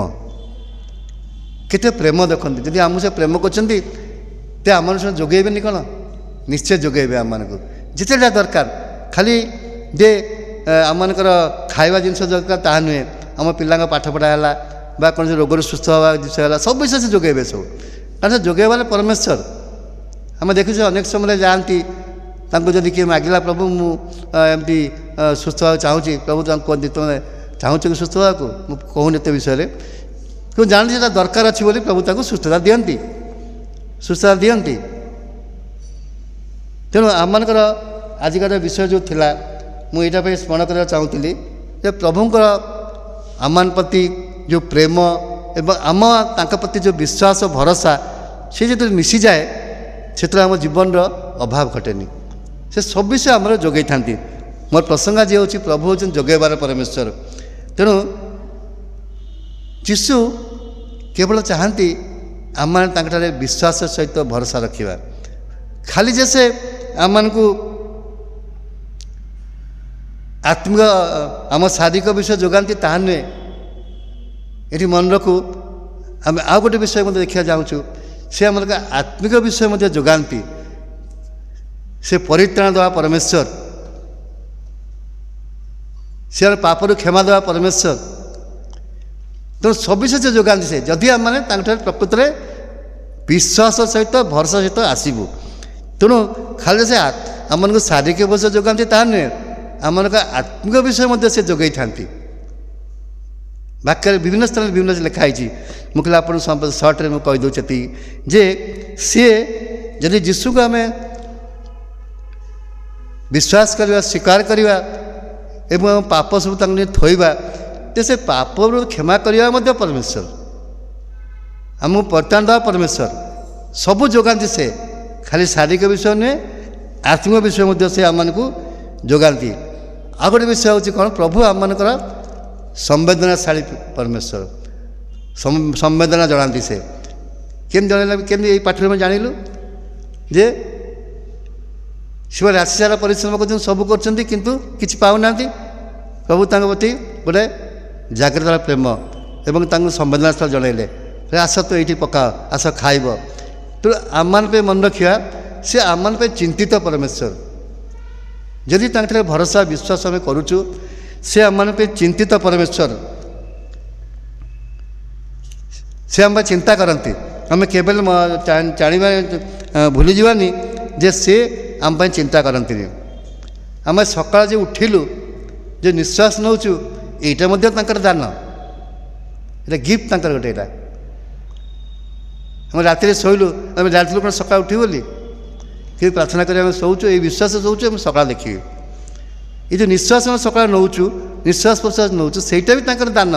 କେତେ ପ୍ରେମ ଦେଖନ୍ତୁ। ଯଦି ଆମକୁ ସେ ପ୍ରେମ କରୁଛନ୍ତି, ତେବେ ଆମମାନଙ୍କୁ ସେ ଯୋଗାଇବେନି କ'ଣ? ନିଶ୍ଚୟ ଯୋଗାଇବେ ଆମମାନଙ୍କୁ ଯେତେଟା ଦରକାର। ଖାଲି ଯେ ଆମମାନଙ୍କର ଖାଇବା ଜିନିଷ ଦରକାର ତାହା ନୁହେଁ, ଆମ ପିଲାଙ୍କ ପାଠପଢ଼ା ହେଲା ବା କୌଣସି ରୋଗରୁ ସୁସ୍ଥ ହେବା ଜିନିଷ ହେଲା, ସବୁ ବିଷୟ ସେ ଯୋଗାଇବେ ସବୁ। କାରଣ ସେ ଯୋଗାଇବାର ପରମେଶ୍ୱର। ଆମେ ଦେଖୁଛୁ ଅନେକ ସମୟରେ ଯାଆନ୍ତି, ତାଙ୍କୁ ଯଦି କିଏ ମାଗିଲା, ପ୍ରଭୁ ମୁଁ ଏମିତି ସୁସ୍ଥ ହେବାକୁ ଚାହୁଁଛି, ପ୍ରଭୁ ତାଙ୍କୁ କୁହନ୍ତି ତୁମେ ଚାହୁଁଛ କି ସୁସ୍ଥ ହେବାକୁ? ମୁଁ କହୁନି ଏତେ ବିଷୟରେ, କିନ୍ତୁ ଜାଣନ୍ତି ସେଟା ଦରକାର ଅଛି ବୋଲି ପ୍ରଭୁ ତାଙ୍କୁ ସୁସ୍ଥତା ଦିଅନ୍ତି, ସୁସ୍ଥତା ଦିଅନ୍ତି। ତେଣୁ ଆମମାନଙ୍କର ଆଜିକାର ବିଷୟ ଯେଉଁ ଥିଲା, ମୁଁ ଏଇଟା ପାଇଁ ସ୍ମରଣ କରିବାକୁ ଚାହୁଁଥିଲି ଯେ ପ୍ରଭୁଙ୍କର ଆମମାନଙ୍କ ପ୍ରତି ଯେଉଁ ପ୍ରେମ ଏବଂ ତାଙ୍କ ପ୍ରତି ଯେଉଁ ବିଶ୍ୱାସ ଭରସା, ସେ ଯେତେବେଳେ ମିଶିଯାଏ, ସେଥିରେ ଆମ ଜୀବନର ଅଭାବ ଘଟେନି। ସେ ସବୁ ବିଷୟ ଆମର ଯୋଗାଇଥାନ୍ତି। ମୋର ପ୍ରସଙ୍ଗ ଯିଏ ହେଉଛି, ପ୍ରଭୁ ହେଉଛନ୍ତି ଯୋଗାଇବାର ପରମେଶ୍ୱର। ତେଣୁ ଯୀଶୁ କେବଳ ଚାହାନ୍ତି ଆମମାନେ ତାଙ୍କଠାରେ ବିଶ୍ୱାସ ସହିତ ଭରସା ରଖିବା। ଖାଲି ଯେ ସେ ଆମମାନଙ୍କୁ ଆତ୍ମିକ ଆମ ଶାରୀରିକ ବିଷୟ ଯୋଗାନ୍ତି ତାହା ନୁହେଁ। ଏଠି ମନେ ରଖୁ, ଆମେ ଆଉ ଗୋଟେ ବିଷୟ ମଧ୍ୟ ଦେଖିବାକୁ ଚାହୁଁଛୁ, ସେ ଆମମାନଙ୍କ ଆତ୍ମିକ ବିଷୟ ମଧ୍ୟ ଯୋଗାନ୍ତି। ସେ ପରିତ୍ରାଣ ଦେବା ପରମେଶ୍ୱର, ସେ ଆମ ପାପରୁ କ୍ଷମା ଦେବା ପରମେଶ୍ୱର। ତେଣୁ ସବିଶେଷ ଯୋଗାନ୍ତି ସେ, ଯଦି ଆମମାନେ ତାଙ୍କଠାରେ ପ୍ରକୃତରେ ବିଶ୍ୱାସ ସହିତ ଭରସା ସହିତ ଆସିବୁ। ତେଣୁ ଖାଲି ସେ ଆମମାନଙ୍କୁ ଶାରୀରିକ ବିଷୟ ଯୋଗାନ୍ତି ତାହା ନୁହେଁ, ଆମମାନଙ୍କ ଆତ୍ମିକ ବିଷୟ ମଧ୍ୟ ସେ ଯୋଗାଇଥାନ୍ତି। ବାକ୍ୟରେ ବିଭିନ୍ନ ସ୍ଥାନରେ ବିଭିନ୍ନ ଲେଖା ହେଇଛି। ମୁଁ କହିଲି ଆପଣ ସର୍ଟରେ ମୁଁ କହିଦେଉଛି ଏତିକି ଯେ ସିଏ ଯଦି ଯୀଶୁକୁ ଆମେ ବିଶ୍ୱାସ କରିବା, ସ୍ୱୀକାର କରିବା ଏବଂ ଆମ ପାପ ସବୁ ତାଙ୍କୁ ନେଇ ଥୋଇବା, ଯେ ସେ ପାପରୁ କ୍ଷମା କରିବା ମଧ୍ୟ ପରମେଶ୍ୱର, ଆମକୁ ପରିତ୍ରାଣ ଦେବା ପରମେଶ୍ୱର। ସବୁ ଯୋଗାନ୍ତି ସେ, ଖାଲି ଶାରୀରିକ ବିଷୟ ନୁହେଁ ଆତ୍ମିକ ବିଷୟ ମଧ୍ୟ ସେ ଆମମାନଙ୍କୁ ଯୋଗାନ୍ତି। ଆଉ ଗୋଟେ ବିଷୟ ହେଉଛି କ'ଣ, ପ୍ରଭୁ ଆମମାନଙ୍କର ସମ୍ବେଦନାଶାଳୀ ପରମେଶ୍ୱର, ସମ୍ବେଦନା ଜଣାନ୍ତି ସେ। କେମିତି ଜଣାଇଲା, କେମିତି ଏଇ ପାଠରେ ଆମେ ଜାଣିଲୁ ଯେ ସେମାନେ ରାଶି ସାରା ପରିଶ୍ରମ କରୁଛନ୍ତି, ସବୁ କରୁଛନ୍ତି କିନ୍ତୁ କିଛି ପାଉନାହାନ୍ତି। ପ୍ରଭୁ ତାଙ୍କ ପ୍ରତି ଗୋଟେ ଜାଗ୍ରତ ପ୍ରେମ ଏବଂ ତାଙ୍କୁ ସମ୍ବେଦନାଶୀଳ ଜଣାଇଲେ, ଆସ ତ ଏଇଠି ପକାଅ, ଆସ ଖାଇବ। ତେଣୁ ଆମମାନଙ୍କ ପାଇଁ ମନେ ରଖିବା, ସେ ଆମମାନଙ୍କ ପାଇଁ ଚିନ୍ତିତ ପରମେଶ୍ୱର। ଯଦି ତାଙ୍କଠାରେ ଭରସା ବିଶ୍ୱାସ ଆମେ କରୁଛୁ, ସେ ଆମମାନଙ୍କ ପାଇଁ ଚିନ୍ତିତ ପରମେଶ୍ୱର। ସେ ଆମ ପାଇଁ ଚିନ୍ତା କରନ୍ତି। ଆମେ କେବେ ଜାଣିବା ଭୁଲିଯିବାନି ଯେ ସେ ଆମ ପାଇଁ ଚିନ୍ତା କରନ୍ତିନି। ଆମେ ସକାଳେ ଯେ ଉଠିଲୁ, ଯେ ନିଶ୍ୱାସ ନେଉଛୁ, ଏଇଟା ମଧ୍ୟ ତାଙ୍କର ଦାନ, ଏଇଟା ଗିଫ୍ଟ ତାଙ୍କର ଗୋଟେ। ଏଇଟା ଆମେ ରାତିରେ ଶୋଇଲୁ, ଆମେ ଜାଣିଥିଲୁ କ'ଣ ସକାଳେ ଉଠିବୁ ବୋଲି, କିନ୍ତୁ ପ୍ରାର୍ଥନା କରି ଆମେ ଶୋଉଛୁ, ଏଇ ବିଶ୍ୱାସ ଶୋଉଛୁ ଆମେ ସକାଳେ ଦେଖିବୁ। ଏଇ ଯେଉଁ ନିଶ୍ୱାସ ଆମେ ସକାଳେ ନେଉଛୁ, ନିଶ୍ୱାସ ପ୍ରଶ୍ୱାସ ନେଉଛୁ, ସେଇଟା ବି ତାଙ୍କର ଦାନ,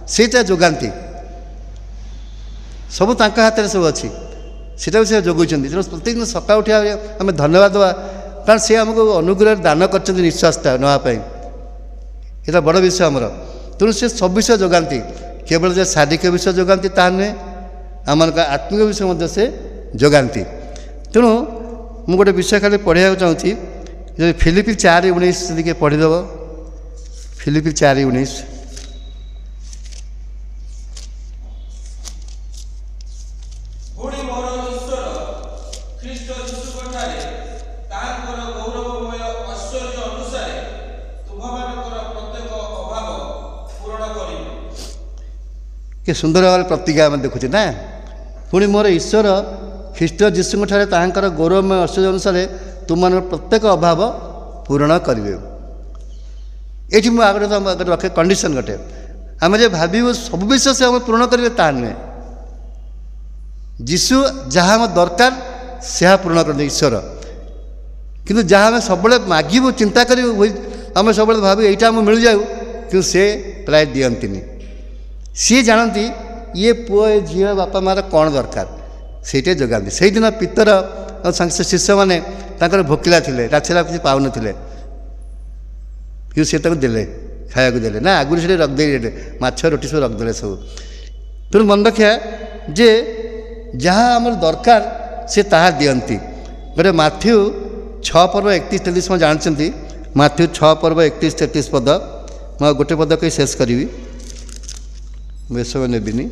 ସେଇଟା ଯୋଗାନ୍ତି। ସବୁ ତାଙ୍କ ହାତରେ ସବୁ ଅଛି, ସେଇଟା ବି ସେ ଯୋଗାଉଛନ୍ତି। ତେଣୁ ପ୍ରତ୍ୟେକ ଦିନ ସକାଳୁ ଉଠିବା ଆମେ ଧନ୍ୟବାଦ ଦେବା, କାରଣ ସେ ଆମକୁ ଅନୁଗ୍ରହରେ ଦାନ କରିଛନ୍ତି ନିଶ୍ୱାସଟା ନେବା ପାଇଁ। ଏଇଟା ବଡ଼ ବିଷୟ ଆମର। ତେଣୁ ସେ ସବୁ ବିଷୟ ଯୋଗାନ୍ତି, କେବଳ ଯେ ଶାରୀରିକ ବିଷୟ ଯୋଗାନ୍ତି ତାହା ନୁହେଁ, ଆମମାନଙ୍କ ଆତ୍ମିକ ବିଷୟ ମଧ୍ୟ ସେ ଯୋଗାନ୍ତି। ତେଣୁ ମୁଁ ଗୋଟେ ବିଷୟ ଖାଲି ପଢ଼ିବାକୁ ଚାହୁଁଛି, ଯଦି ଫିଲିପି 4:19 ଟିକେ ପଢ଼ିଦେବ। ଫିଲିପି 4:19। କି ସୁନ୍ଦର ଭାବରେ ପ୍ରତିଜ୍ଞା ଆମେ ଦେଖୁଛେ ନା। ପୁଣି ମୋର ଈଶ୍ୱର ଖ୍ରୀଷ୍ଟ ଯୀଶୁଙ୍କଠାରେ ତାହାଙ୍କର ଗୌରବମୟ ଐଶ୍ୱର୍ଯ୍ୟ ଅନୁସାରେ ତୁମମାନଙ୍କ ପ୍ରତ୍ୟେକ ଅଭାବ ପୂରଣ କରିବେ। ଏଇଠି ମୁଁ ଆଗରେ ରଖେ କଣ୍ଡିସନ୍ ଗୋଟେ, ଆମେ ଯେ ଭାବିବୁ ସବୁ ବିଷୟ ସେ ଆମେ ପୂରଣ କରିବେ ତାହା ନୁହେଁ। ଯୀଶୁ ଯାହା ଆମ ଦରକାର ସେହା ପୂରଣ କରନ୍ତି ଈଶ୍ୱର, କିନ୍ତୁ ଯାହା ଆମେ ସବୁବେଳେ ମାଗିବୁ, ଚିନ୍ତା କରିବୁ, ଆମେ ସବୁବେଳେ ଭାବୁ ଏଇଟା ଆମକୁ ମିଳିଯାଉ, କିନ୍ତୁ ସେ ପ୍ରାୟ ଦିଅନ୍ତିନି। ସିଏ ଜାଣନ୍ତି ଇଏ ପୁଅ ଏ ଝିଅ ବାପା ମାଆର କ'ଣ ଦରକାର, ସେଇଟା ଯୋଗାନ୍ତି। ସେଇଦିନ ପିତର ଆଉ ଶିଷ୍ୟମାନେ ତାଙ୍କର ଭୋକିଲା ଥିଲେ, ରାତିସାରା କିଛି ପାଉନଥିଲେ, କିନ୍ତୁ ସେ ତାକୁ ଦେଲେ, ଖାଇବାକୁ ଦେଲେ ନା। ଆଗରୁ ସେଠି ରଖିଦେଲେ, ମାଛ ରୁଟି ସବୁ ରଖିଦେଲେ ସବୁ। ତେଣୁ ମନେ ରଖିବା ଯେ ଯାହା ଆମର ଦରକାର ସେ ତାହା ଦିଅନ୍ତି। ଗୋଟେ ମାଥ୍ୟୁ 6:31-33 ମୁଁ ଜାଣିଛନ୍ତି, ମାଥ୍ୟୁ 6:31-33 ପଦ, ମୁଁ ଗୋଟେ ପଦ କହି ଶେଷ କରିବି, ମୁଁ ଏସବୁ ନେବିନି।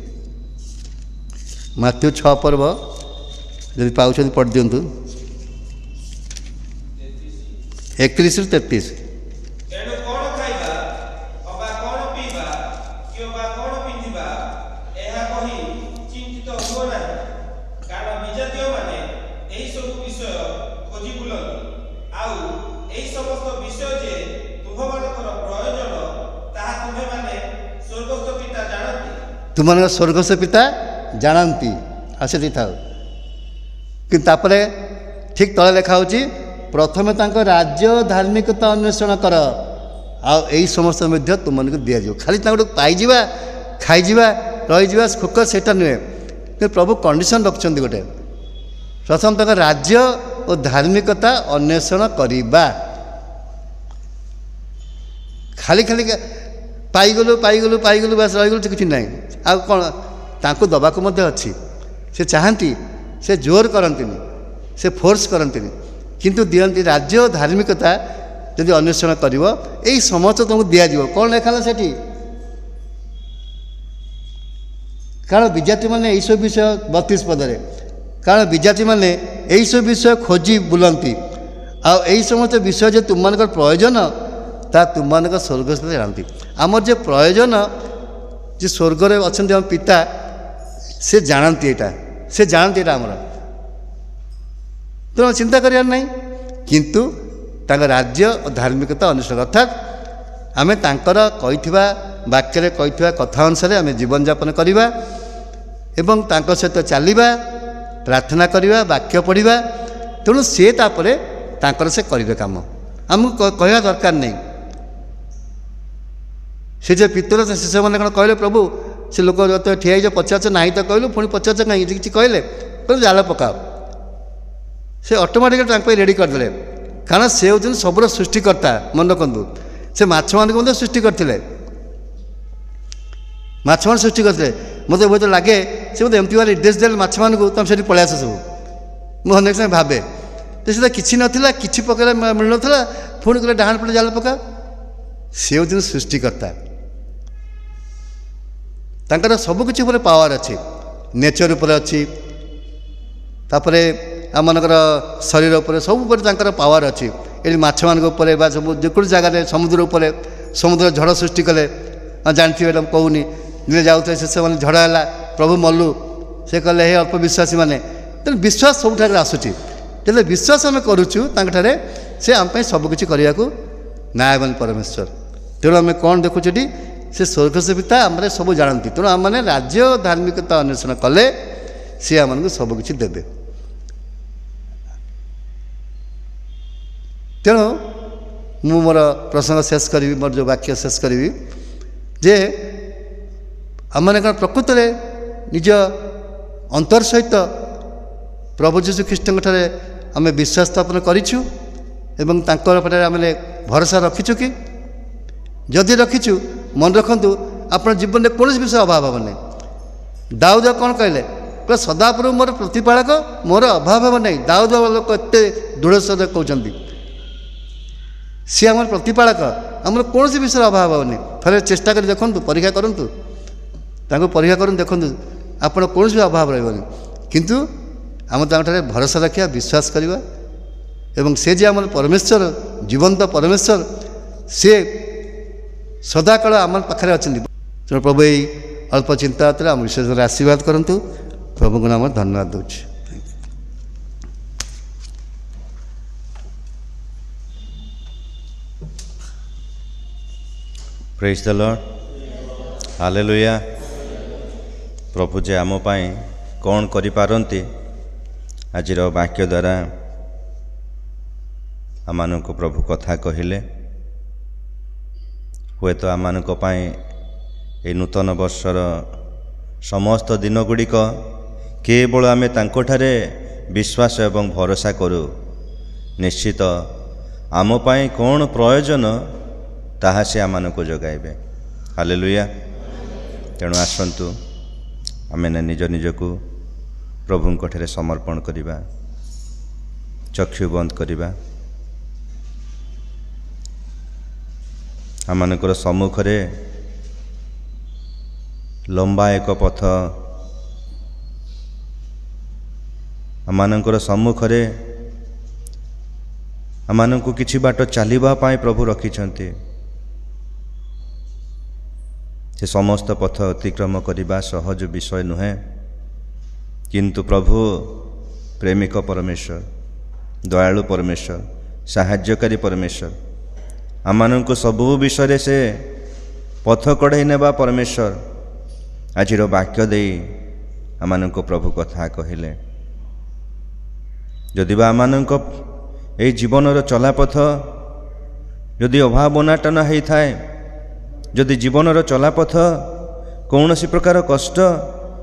ମାଥ୍ୟୁ 6 ଯଦି ପାଉଛନ୍ତି ପଢ଼ି ଦିଅନ୍ତୁ, 31-33। ତୁମମାନଙ୍କ ସ୍ୱର୍ଗସ୍ଥ ପିତା ଜାଣନ୍ତି। ଆଉ ସେଠି ଥାଉ, କିନ୍ତୁ ତାପରେ ଠିକ୍ ତଳେ ଲେଖା ହେଉଛି, ପ୍ରଥମେ ତାଙ୍କ ରାଜ୍ୟ ଧାର୍ମିକତା ଅନ୍ୱେଷଣ କର, ଆଉ ଏଇ ସମସ୍ତ ମଧ୍ୟ ତୁମମାନଙ୍କୁ ଦିଆଯିବ। ଖାଲି ତାଙ୍କଠୁ ପାଇଯିବା, ଖାଇଯିବା, ରହିଯିବା ଖୋକ, ସେଇଟା ନୁହେଁ। କିନ୍ତୁ ପ୍ରଭୁ କଣ୍ଡିସନ୍ ରଖୁଛନ୍ତି ଗୋଟେ, ପ୍ରଥମେ ତାଙ୍କ ରାଜ୍ୟ ଓ ଧାର୍ମିକତା ଅନ୍ୱେଷଣ କରିବା। ଖାଲି ଖାଲି ପାଇଗଲୁ ପାଇଗଲୁ ପାଇଗଲୁ ବାସ୍ ରହିଗଲୁ, କିଛି ନାହିଁ। ଆଉ କ'ଣ ତାଙ୍କୁ ଦେବାକୁ ମଧ୍ୟ ଅଛି। ସେ ଚାହାନ୍ତି, ସେ ଜୋର କରନ୍ତିନି, ସେ ଫୋର୍ସ କରନ୍ତିନି, କିନ୍ତୁ ଦିଅନ୍ତି। ରାଜ୍ୟ ଓ ଧାର୍ମିକତା ଯଦି ଅନ୍ୱେଷଣ କରିବ, ଏଇ ସମସ୍ତ ତୁମକୁ ଦିଆଯିବ। କ'ଣ ଲେଖା ହେଲା ସେଠି? କାରଣ ବିଜାତିମାନେ ଏଇସବୁ ବିଷୟ 32 ପଦରେ, କାରଣ ବିଜାତିମାନେ ଏଇସବୁ ବିଷୟ ଖୋଜି ବୁଲନ୍ତି, ଆଉ ଏଇ ସମସ୍ତ ବିଷୟ ଯେ ତୁମମାନଙ୍କର ପ୍ରୟୋଜନ ତାହା ତୁମମାନଙ୍କ ସ୍ୱର୍ଗସ୍ଥ ଜାଣନ୍ତି। ଆମର ଯେ ପ୍ରୟୋଜନ, ଯେ ସ୍ୱର୍ଗରେ ଅଛନ୍ତି ଆମ ପିତା, ସେ ଜାଣନ୍ତି ଏଇଟା, ସେ ଜାଣନ୍ତି ଏଇଟା ଆମର। ତେଣୁ ଚିନ୍ତା କରିବାର ନାହିଁ, କିନ୍ତୁ ତାଙ୍କ ରାଜ୍ୟ ଓ ଧାର୍ମିକତା ଅନୁସାରେ, ଅର୍ଥାତ୍ ଆମେ ତାଙ୍କର କହିଥିବା ବାକ୍ୟରେ କହିଥିବା କଥା ଅନୁସାରେ ଆମେ ଜୀବନଯାପନ କରିବା ଏବଂ ତାଙ୍କ ସହିତ ଚାଲିବା, ପ୍ରାର୍ଥନା କରିବା, ବାକ୍ୟ ପଢ଼ିବା। ତେଣୁ ସେ ତାପରେ ତାଙ୍କର ସେ କରିବେ କାମ, ଆମକୁ କହିବା ଦରକାର ନାହିଁ। ସେ ଯେ ପିତର ଶିଷ୍ୟମାନେ କ'ଣ କହିଲେ, ପ୍ରଭୁ ସେ ଲୋକ ଠିଆ ହେଇଛ ପଚାରୁଛ, ନାହିଁ ତ କହିଲୁ, ପୁଣି ପଚାରୁଛ କାହିଁକି, କିଛି କହିଲେ? କହିଲେ ଜାଲ ପକାଅ, ସେ ଅଟୋମେଟିକାଲି ତାଙ୍କ ପାଇଁ ରେଡ଼ି କରିଦେଲେ। କାରଣ ସେ ହେଉଛନ୍ତି ସବୁର ସୃଷ୍ଟିକର୍ତ୍ତା। ମନେ ରଖନ୍ତୁ, ସେ ମାଛମାନଙ୍କୁ ମଧ୍ୟ ସୃଷ୍ଟି କରିଥିଲେ, ମାଛମାନେ ସୃଷ୍ଟି କରିଥିଲେ। ମୋତେ ବହୁତ ଲାଗେ ସେ ମୋତେ ଏମିତି ଭାବେ ନିର୍ଦ୍ଦେଶ ଦେଲେ ମାଛମାନଙ୍କୁ, ତୁମେ ସେଠି ପଳେଇ ଆସ ସବୁ। ମୁଁ ଅନେକ ସମୟ ଭାବେ ଯେ ସେଟା କିଛି ନଥିଲା, କିଛି ପକାଇଲେ ମିଳୁନଥିଲା, ପୁଣି କହିଲେ ଡାହାଣ ପଟେ ଜାଲ ପକା। ସେ ହେଉଛନ୍ତି ସୃଷ୍ଟିକର୍ତ୍ତା। ତାଙ୍କର ସବୁକିଛି ଉପରେ ପାୱାର ଅଛି, ନେଚର ଉପରେ ଅଛି, ତାପରେ ଆମମାନଙ୍କର ଶରୀର ଉପରେ, ସବୁ ଉପରେ ତାଙ୍କର ପାୱାର ଅଛି। ଏଠି ମାଛମାନଙ୍କ ଉପରେ ବା ସବୁ ଯେକୌଣସି ଜାଗାରେ, ସମୁଦ୍ର ଉପରେ, ସମୁଦ୍ର ଝଡ଼ ସୃଷ୍ଟି କଲେ। ଜାଣିଥିବେ, ଏଇଟା ମୁଁ କହୁନି, ଦିନେ ଯାଉଥିଲେ ସେ ସେମାନେ ଝଡ଼ ହେଲା, ପ୍ରଭୁ ମଲ୍ଲୁ। ସେ କହିଲେ ହେ ଅଳ୍ପ ବିଶ୍ୱାସୀ ମାନେ। ତେଣୁ ବିଶ୍ୱାସ ସବୁଠାରେ ଆସୁଛି। ଯେତେବେଳେ ବିଶ୍ୱାସ ଆମେ କରୁଛୁ ତାଙ୍କଠାରେ, ସେ ଆମ ପାଇଁ ସବୁକିଛି କରିବାକୁ ନ୍ୟାୟବାନ ପରମେଶ୍ୱର। ତେଣୁ ଆମେ କ'ଣ ଦେଖୁଛୁ ଏଠି, ସେ ସ୍ୱର୍ଗସ୍ଥ ପିତା ଆମର ସବୁ ଜାଣନ୍ତି। ତେଣୁ ଆମମାନେ ରାଜ୍ୟ ଧାର୍ମିକତା ଅନ୍ୱେଷଣ କଲେ ସେ ଆମମାନଙ୍କୁ ସବୁକିଛି ଦେବେ। ତେଣୁ ମୁଁ ମୋର ପ୍ରସଙ୍ଗ ଶେଷ କରିବି, ମୋର ଯେଉଁ ବାକ୍ୟ ଶେଷ କରିବି ଯେ ଆମମାନେ କ'ଣ ପ୍ରକୃତରେ ନିଜ ଅନ୍ତର ସହିତ ପ୍ରଭୁ ଯୀଶୁ ଖ୍ରୀଷ୍ଟଙ୍କଠାରେ ଆମେ ବିଶ୍ୱାସ ସ୍ଥାପନ କରିଛୁ ଏବଂ ତାଙ୍କର ପାଖରେ ଆମେ ଭରସା ରଖିଛୁ କି? ଯଦି ରଖିଛୁ, ମନେ ରଖନ୍ତୁ ଆପଣ ଜୀବନରେ କୌଣସି ବିଷୟ ଅଭାବ ହେବ ନାହିଁ। ଦାଉଦ କ'ଣ କହିଲେ? କହିଲେ ସଦାପ୍ରଭୁ ମୋର ପ୍ରତିପାଳକ, ମୋର ଅଭାବ ହେବ ନାହିଁ। ଦାଉଦ ଲୋକ ଏତେ ଦୃଢ଼ ସହିତ କହୁଛନ୍ତି, ସିଏ ଆମର ପ୍ରତିପାଳକ, ଆମର କୌଣସି ବିଷୟରେ ଅଭାବ ହେବନି। ଥରେ ଚେଷ୍ଟା କରି ଦେଖନ୍ତୁ, ପରୀକ୍ଷା କରନ୍ତୁ, ତାଙ୍କୁ ପରୀକ୍ଷା କରନ୍ତୁ, ଦେଖନ୍ତୁ ଆପଣ କୌଣସି ଅଭାବ ରହିବନି। କିନ୍ତୁ ଆମେ ତାଙ୍କଠାରେ ଭରସା ରଖିବା, ବିଶ୍ୱାସ କରିବା ଏବଂ ସେ ଯେ ଆମର ପରମେଶ୍ୱର, ଜୀବନ୍ତ ପରମେଶ୍ୱର, ସେ ସଦାକାଳ ଆମ ପାଖରେ ଅଛନ୍ତି। ତେଣୁ ପ୍ରଭୁ ଏଇ ଅଳ୍ପ ଚିନ୍ତାରେ ଆମ ବିଶେଷରେ ଆଶୀର୍ବାଦ କରନ୍ତୁ। ପ୍ରଭୁଙ୍କୁ ନାମ ଧନ୍ୟବାଦ ଦେଉଛି। ପ୍ରେଜ୍ ଦ ଲର୍ଡ, ହାଲେଲୁୟା। ପ୍ରଭୁ ଯେ ଆମ ପାଇଁ କ'ଣ କରିପାରନ୍ତି ଆଜିର ବାକ୍ୟ ଦ୍ୱାରା ଆମମାନଙ୍କୁ ପ୍ରଭୁ କଥା କହିଲେ। ହୁଏତ ଆମମାନଙ୍କ ପାଇଁ ଏହି ନୂତନ ବର୍ଷର ସମସ୍ତ ଦିନଗୁଡ଼ିକ କେବଳ ଆମେ ତାଙ୍କଠାରେ ବିଶ୍ୱାସ ଏବଂ ଭରସା କରୁ। ନିଶ୍ଚିତ ଆମ ପାଇଁ କ'ଣ ପ୍ରୟୋଜନ ତାହା ସେ ଆମମାନଙ୍କୁ ଯୋଗାଇବେ। ହାଲେଲୁୟା। ତେଣୁ ଆସନ୍ତୁ ଆମେ ନିଜ ନିଜକୁ ପ୍ରଭୁଙ୍କଠାରେ ସମର୍ପଣ କରିବା, ଚକ୍ଷୁ ବନ୍ଦ କରିବା। ଆମମାନଙ୍କର ସମ୍ମୁଖରେ ଲମ୍ବା ଏକ ପଥ, ଆମମାନଙ୍କର ସମ୍ମୁଖରେ ଆମମାନଙ୍କୁ କିଛି ବାଟ ଚାଲିବା ପାଇଁ ପ୍ରଭୁ ରଖିଛନ୍ତି। ସେ ସମସ୍ତ ପଥ ଅତିକ୍ରମ କରିବା ସହଜ ବିଷୟ ନୁହେଁ। କିନ୍ତୁ ପ୍ରଭୁ ପ୍ରେମିକ ପରମେଶ୍ୱର, ଦୟାଳୁ ପରମେଶ୍ୱର, ସାହାଯ୍ୟକାରୀ ପରମେଶ୍ୱର, ଆମମାନଙ୍କୁ ସବୁ ବିଷୟରେ ସେ ପଥ କଢ଼େଇ ନେବା ପରମେଶ୍ୱର ଆଜିର ବାକ୍ୟ ଦେଇ ଆମମାନଙ୍କୁ ପ୍ରଭୁ କଥା କହିଲେ। ଯଦି ବା ଆମମାନଙ୍କ ଏହି ଜୀବନର ଚଲାପଥ ଯଦି ଅଭାବ ଅନାଟନ ହେଇଥାଏ, ଯଦି ଜୀବନର ଚଲାପଥ କୌଣସି ପ୍ରକାର କଷ୍ଟ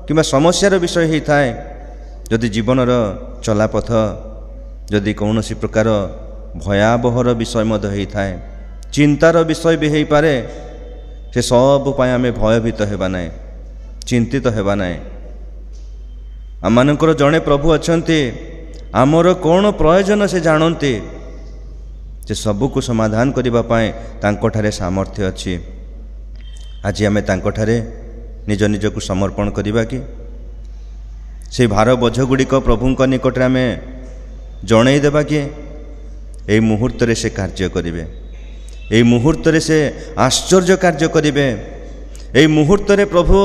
କିମ୍ବା ସମସ୍ୟାର ବିଷୟ ହେଇଥାଏ, ଯଦି ଜୀବନର ଚଲାପଥ ଯଦି କୌଣସି ପ୍ରକାର ଭୟାବହର ବିଷୟ ମଧ୍ୟ ହେଇଥାଏ, ଚିନ୍ତାର ବିଷୟ ବି ହେଇପାରେ, ସେ ସବୁ ପାଇଁ ଆମେ ଭୟଭୀତ ହେବା ନାହିଁ, ଚିନ୍ତିତ ହେବା ନାହିଁ। ଆମମାନଙ୍କର ଜଣେ ପ୍ରଭୁ ଅଛନ୍ତି, ଆମର କ'ଣ ପ୍ରୟୋଜନ ସେ ଜାଣନ୍ତି। ସେ ସବୁକୁ ସମାଧାନ କରିବା ପାଇଁ ତାଙ୍କଠାରେ ସାମର୍ଥ୍ୟ ଅଛି। ଆଜି ଆମେ ତାଙ୍କଠାରେ ନିଜ ନିଜକୁ ସମର୍ପଣ କରିବା କି? ସେହି ଭାର ବୋଝ ଗୁଡ଼ିକ ପ୍ରଭୁଙ୍କ ନିକଟରେ ଆମେ ଜଣେଇ ଦେବା କି? ଏହି ମୁହୂର୍ତ୍ତରେ ସେ କାର୍ଯ୍ୟ କରିବେ, ଏହି ମୁହୂର୍ତ୍ତରେ ସେ ଆଶ୍ଚର୍ଯ୍ୟ କାର୍ଯ୍ୟ କରିବେ। ଏହି ମୁହୂର୍ତ୍ତରେ ପ୍ରଭୁ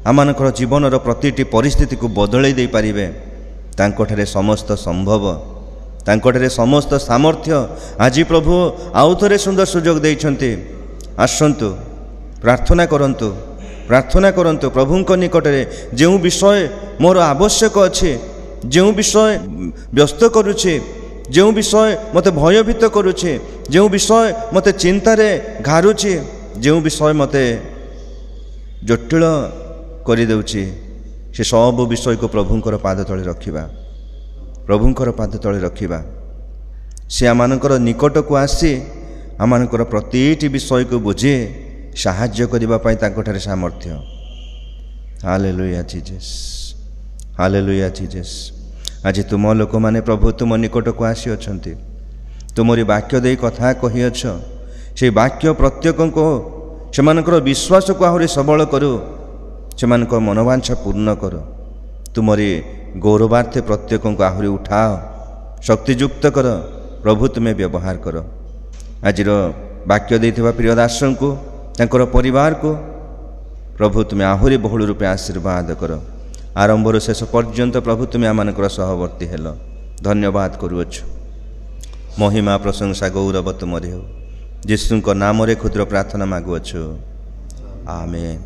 ଆମମାନଙ୍କର ଜୀବନର ପ୍ରତିଟି ପରିସ୍ଥିତିକୁ ବଦଳେଇ ଦେଇପାରିବେ। ତାଙ୍କଠାରେ ସମସ୍ତ ସମ୍ଭବ, ତାଙ୍କଠାରେ ସମସ୍ତ ସାମର୍ଥ୍ୟ। ଆଜି ପ୍ରଭୁ ଆଉ ଥରେ ସୁନ୍ଦର ସୁଯୋଗ ଦେଇଛନ୍ତି। ଆସନ୍ତୁ, ପ୍ରାର୍ଥନା କରନ୍ତୁ, ପ୍ରାର୍ଥନା କରନ୍ତୁ ପ୍ରଭୁଙ୍କ ନିକଟରେ। ଯେଉଁ ବିଷୟ ମୋର ଆବଶ୍ୟକ ଅଛି, ଯେଉଁ ବିଷୟ ବ୍ୟସ୍ତ କରୁଛି, ଯେଉଁ ବିଷୟ ମୋତେ ଭୟଭୀତ କରୁଛି, ଯେଉଁ ବିଷୟ ମୋତେ ଚିନ୍ତାରେ ଘାରୁଛି, ଯେଉଁ ବିଷୟ ମୋତେ ଜଟିଳ କରିଦେଉଛି, से सब विषय को प्रभुंकर पाद तले रखिबा, प्रभुंकर पाद तले रखिबा। से आमानकर निकट को आसी आमानकर प्रतिटी विषय को बुझे साहाय्य करिबा पई तांकोठारे सामर्थ्य। Hallelujah Jesus, hallelujah Jesus. आज तुम लोक माने प्रभु तुम निकट को आसी अछंती, तुमरी वाक्य दे कथा कहि अछ, से वाक्य प्रत्येक को सेमानकर विश्वास को आहुरी सबल करू, सेमानक मनोवांछा पूर्ण कर। तुमरी गौरवार्थे प्रत्येक को आहुरी उठाओ, शक्तियुक्त कर प्रभु तुम्हें व्यवहार कर। आज वाक्य देथिबा प्रिय दासन को तांकर परिवार को प्रभु तुम्हें आहुरी बहुल रूपे आशीर्वाद कर। आरंभर शेष पर्यंत प्रभु तुम्हें आमानकर सहवर्ती हेल। धन्यवाद करुअछु। महिमा प्रशंसा गौरव तुमरे हो। जीशुक नाम रे क्षुद्र प्रार्थना मागुअछु, आमेन।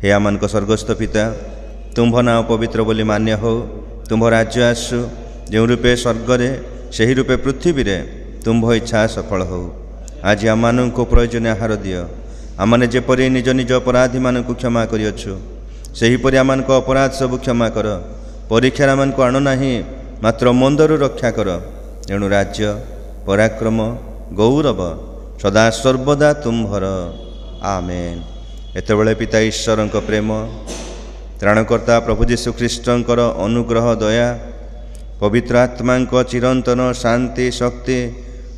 हे आमानक स्वर्गस्थ पिता, तुम्भ नाम पवित्र बोली मान्य हो। तुम्भ राज्य आसु, जो रूपे स्वर्गरे सही रूपे पृथ्वी रे तुम्भ इच्छा सफल हो। आज आमानक प्रयोजन आहार दियो। आमाने जेपरि निज निज अपराधी मानक क्षमा करिअछु, सेहीपरि आमानक अपराध सब क्षमा कर। परीक्षा आमानक आण नाही, मात्र मंदरु रक्षा कर। एणु राज्य पराक्रम गौरव सदा सर्वदा तुम्भर, आमेन। एतबेले पिता ईश्वरंक प्रेम, त्राणकर्ता प्रभु जीशु ख्रीष्टंकर अनुग्रह दया, पवित्र आत्मांक चिरंतन शांति शक्ति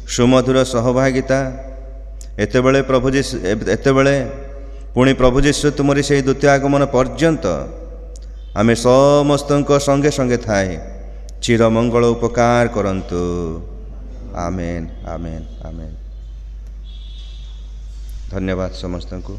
सुमधुर सहभागिता एतबेले पुणी प्रभु जीशु तुमरी से द्वितीय आगमन पर्यंत आमे समस्तंक संगे संगे थाए चिर मंगल उपकार करंतु, आमेन आमेन आमेन। धन्यवाद समस्त को।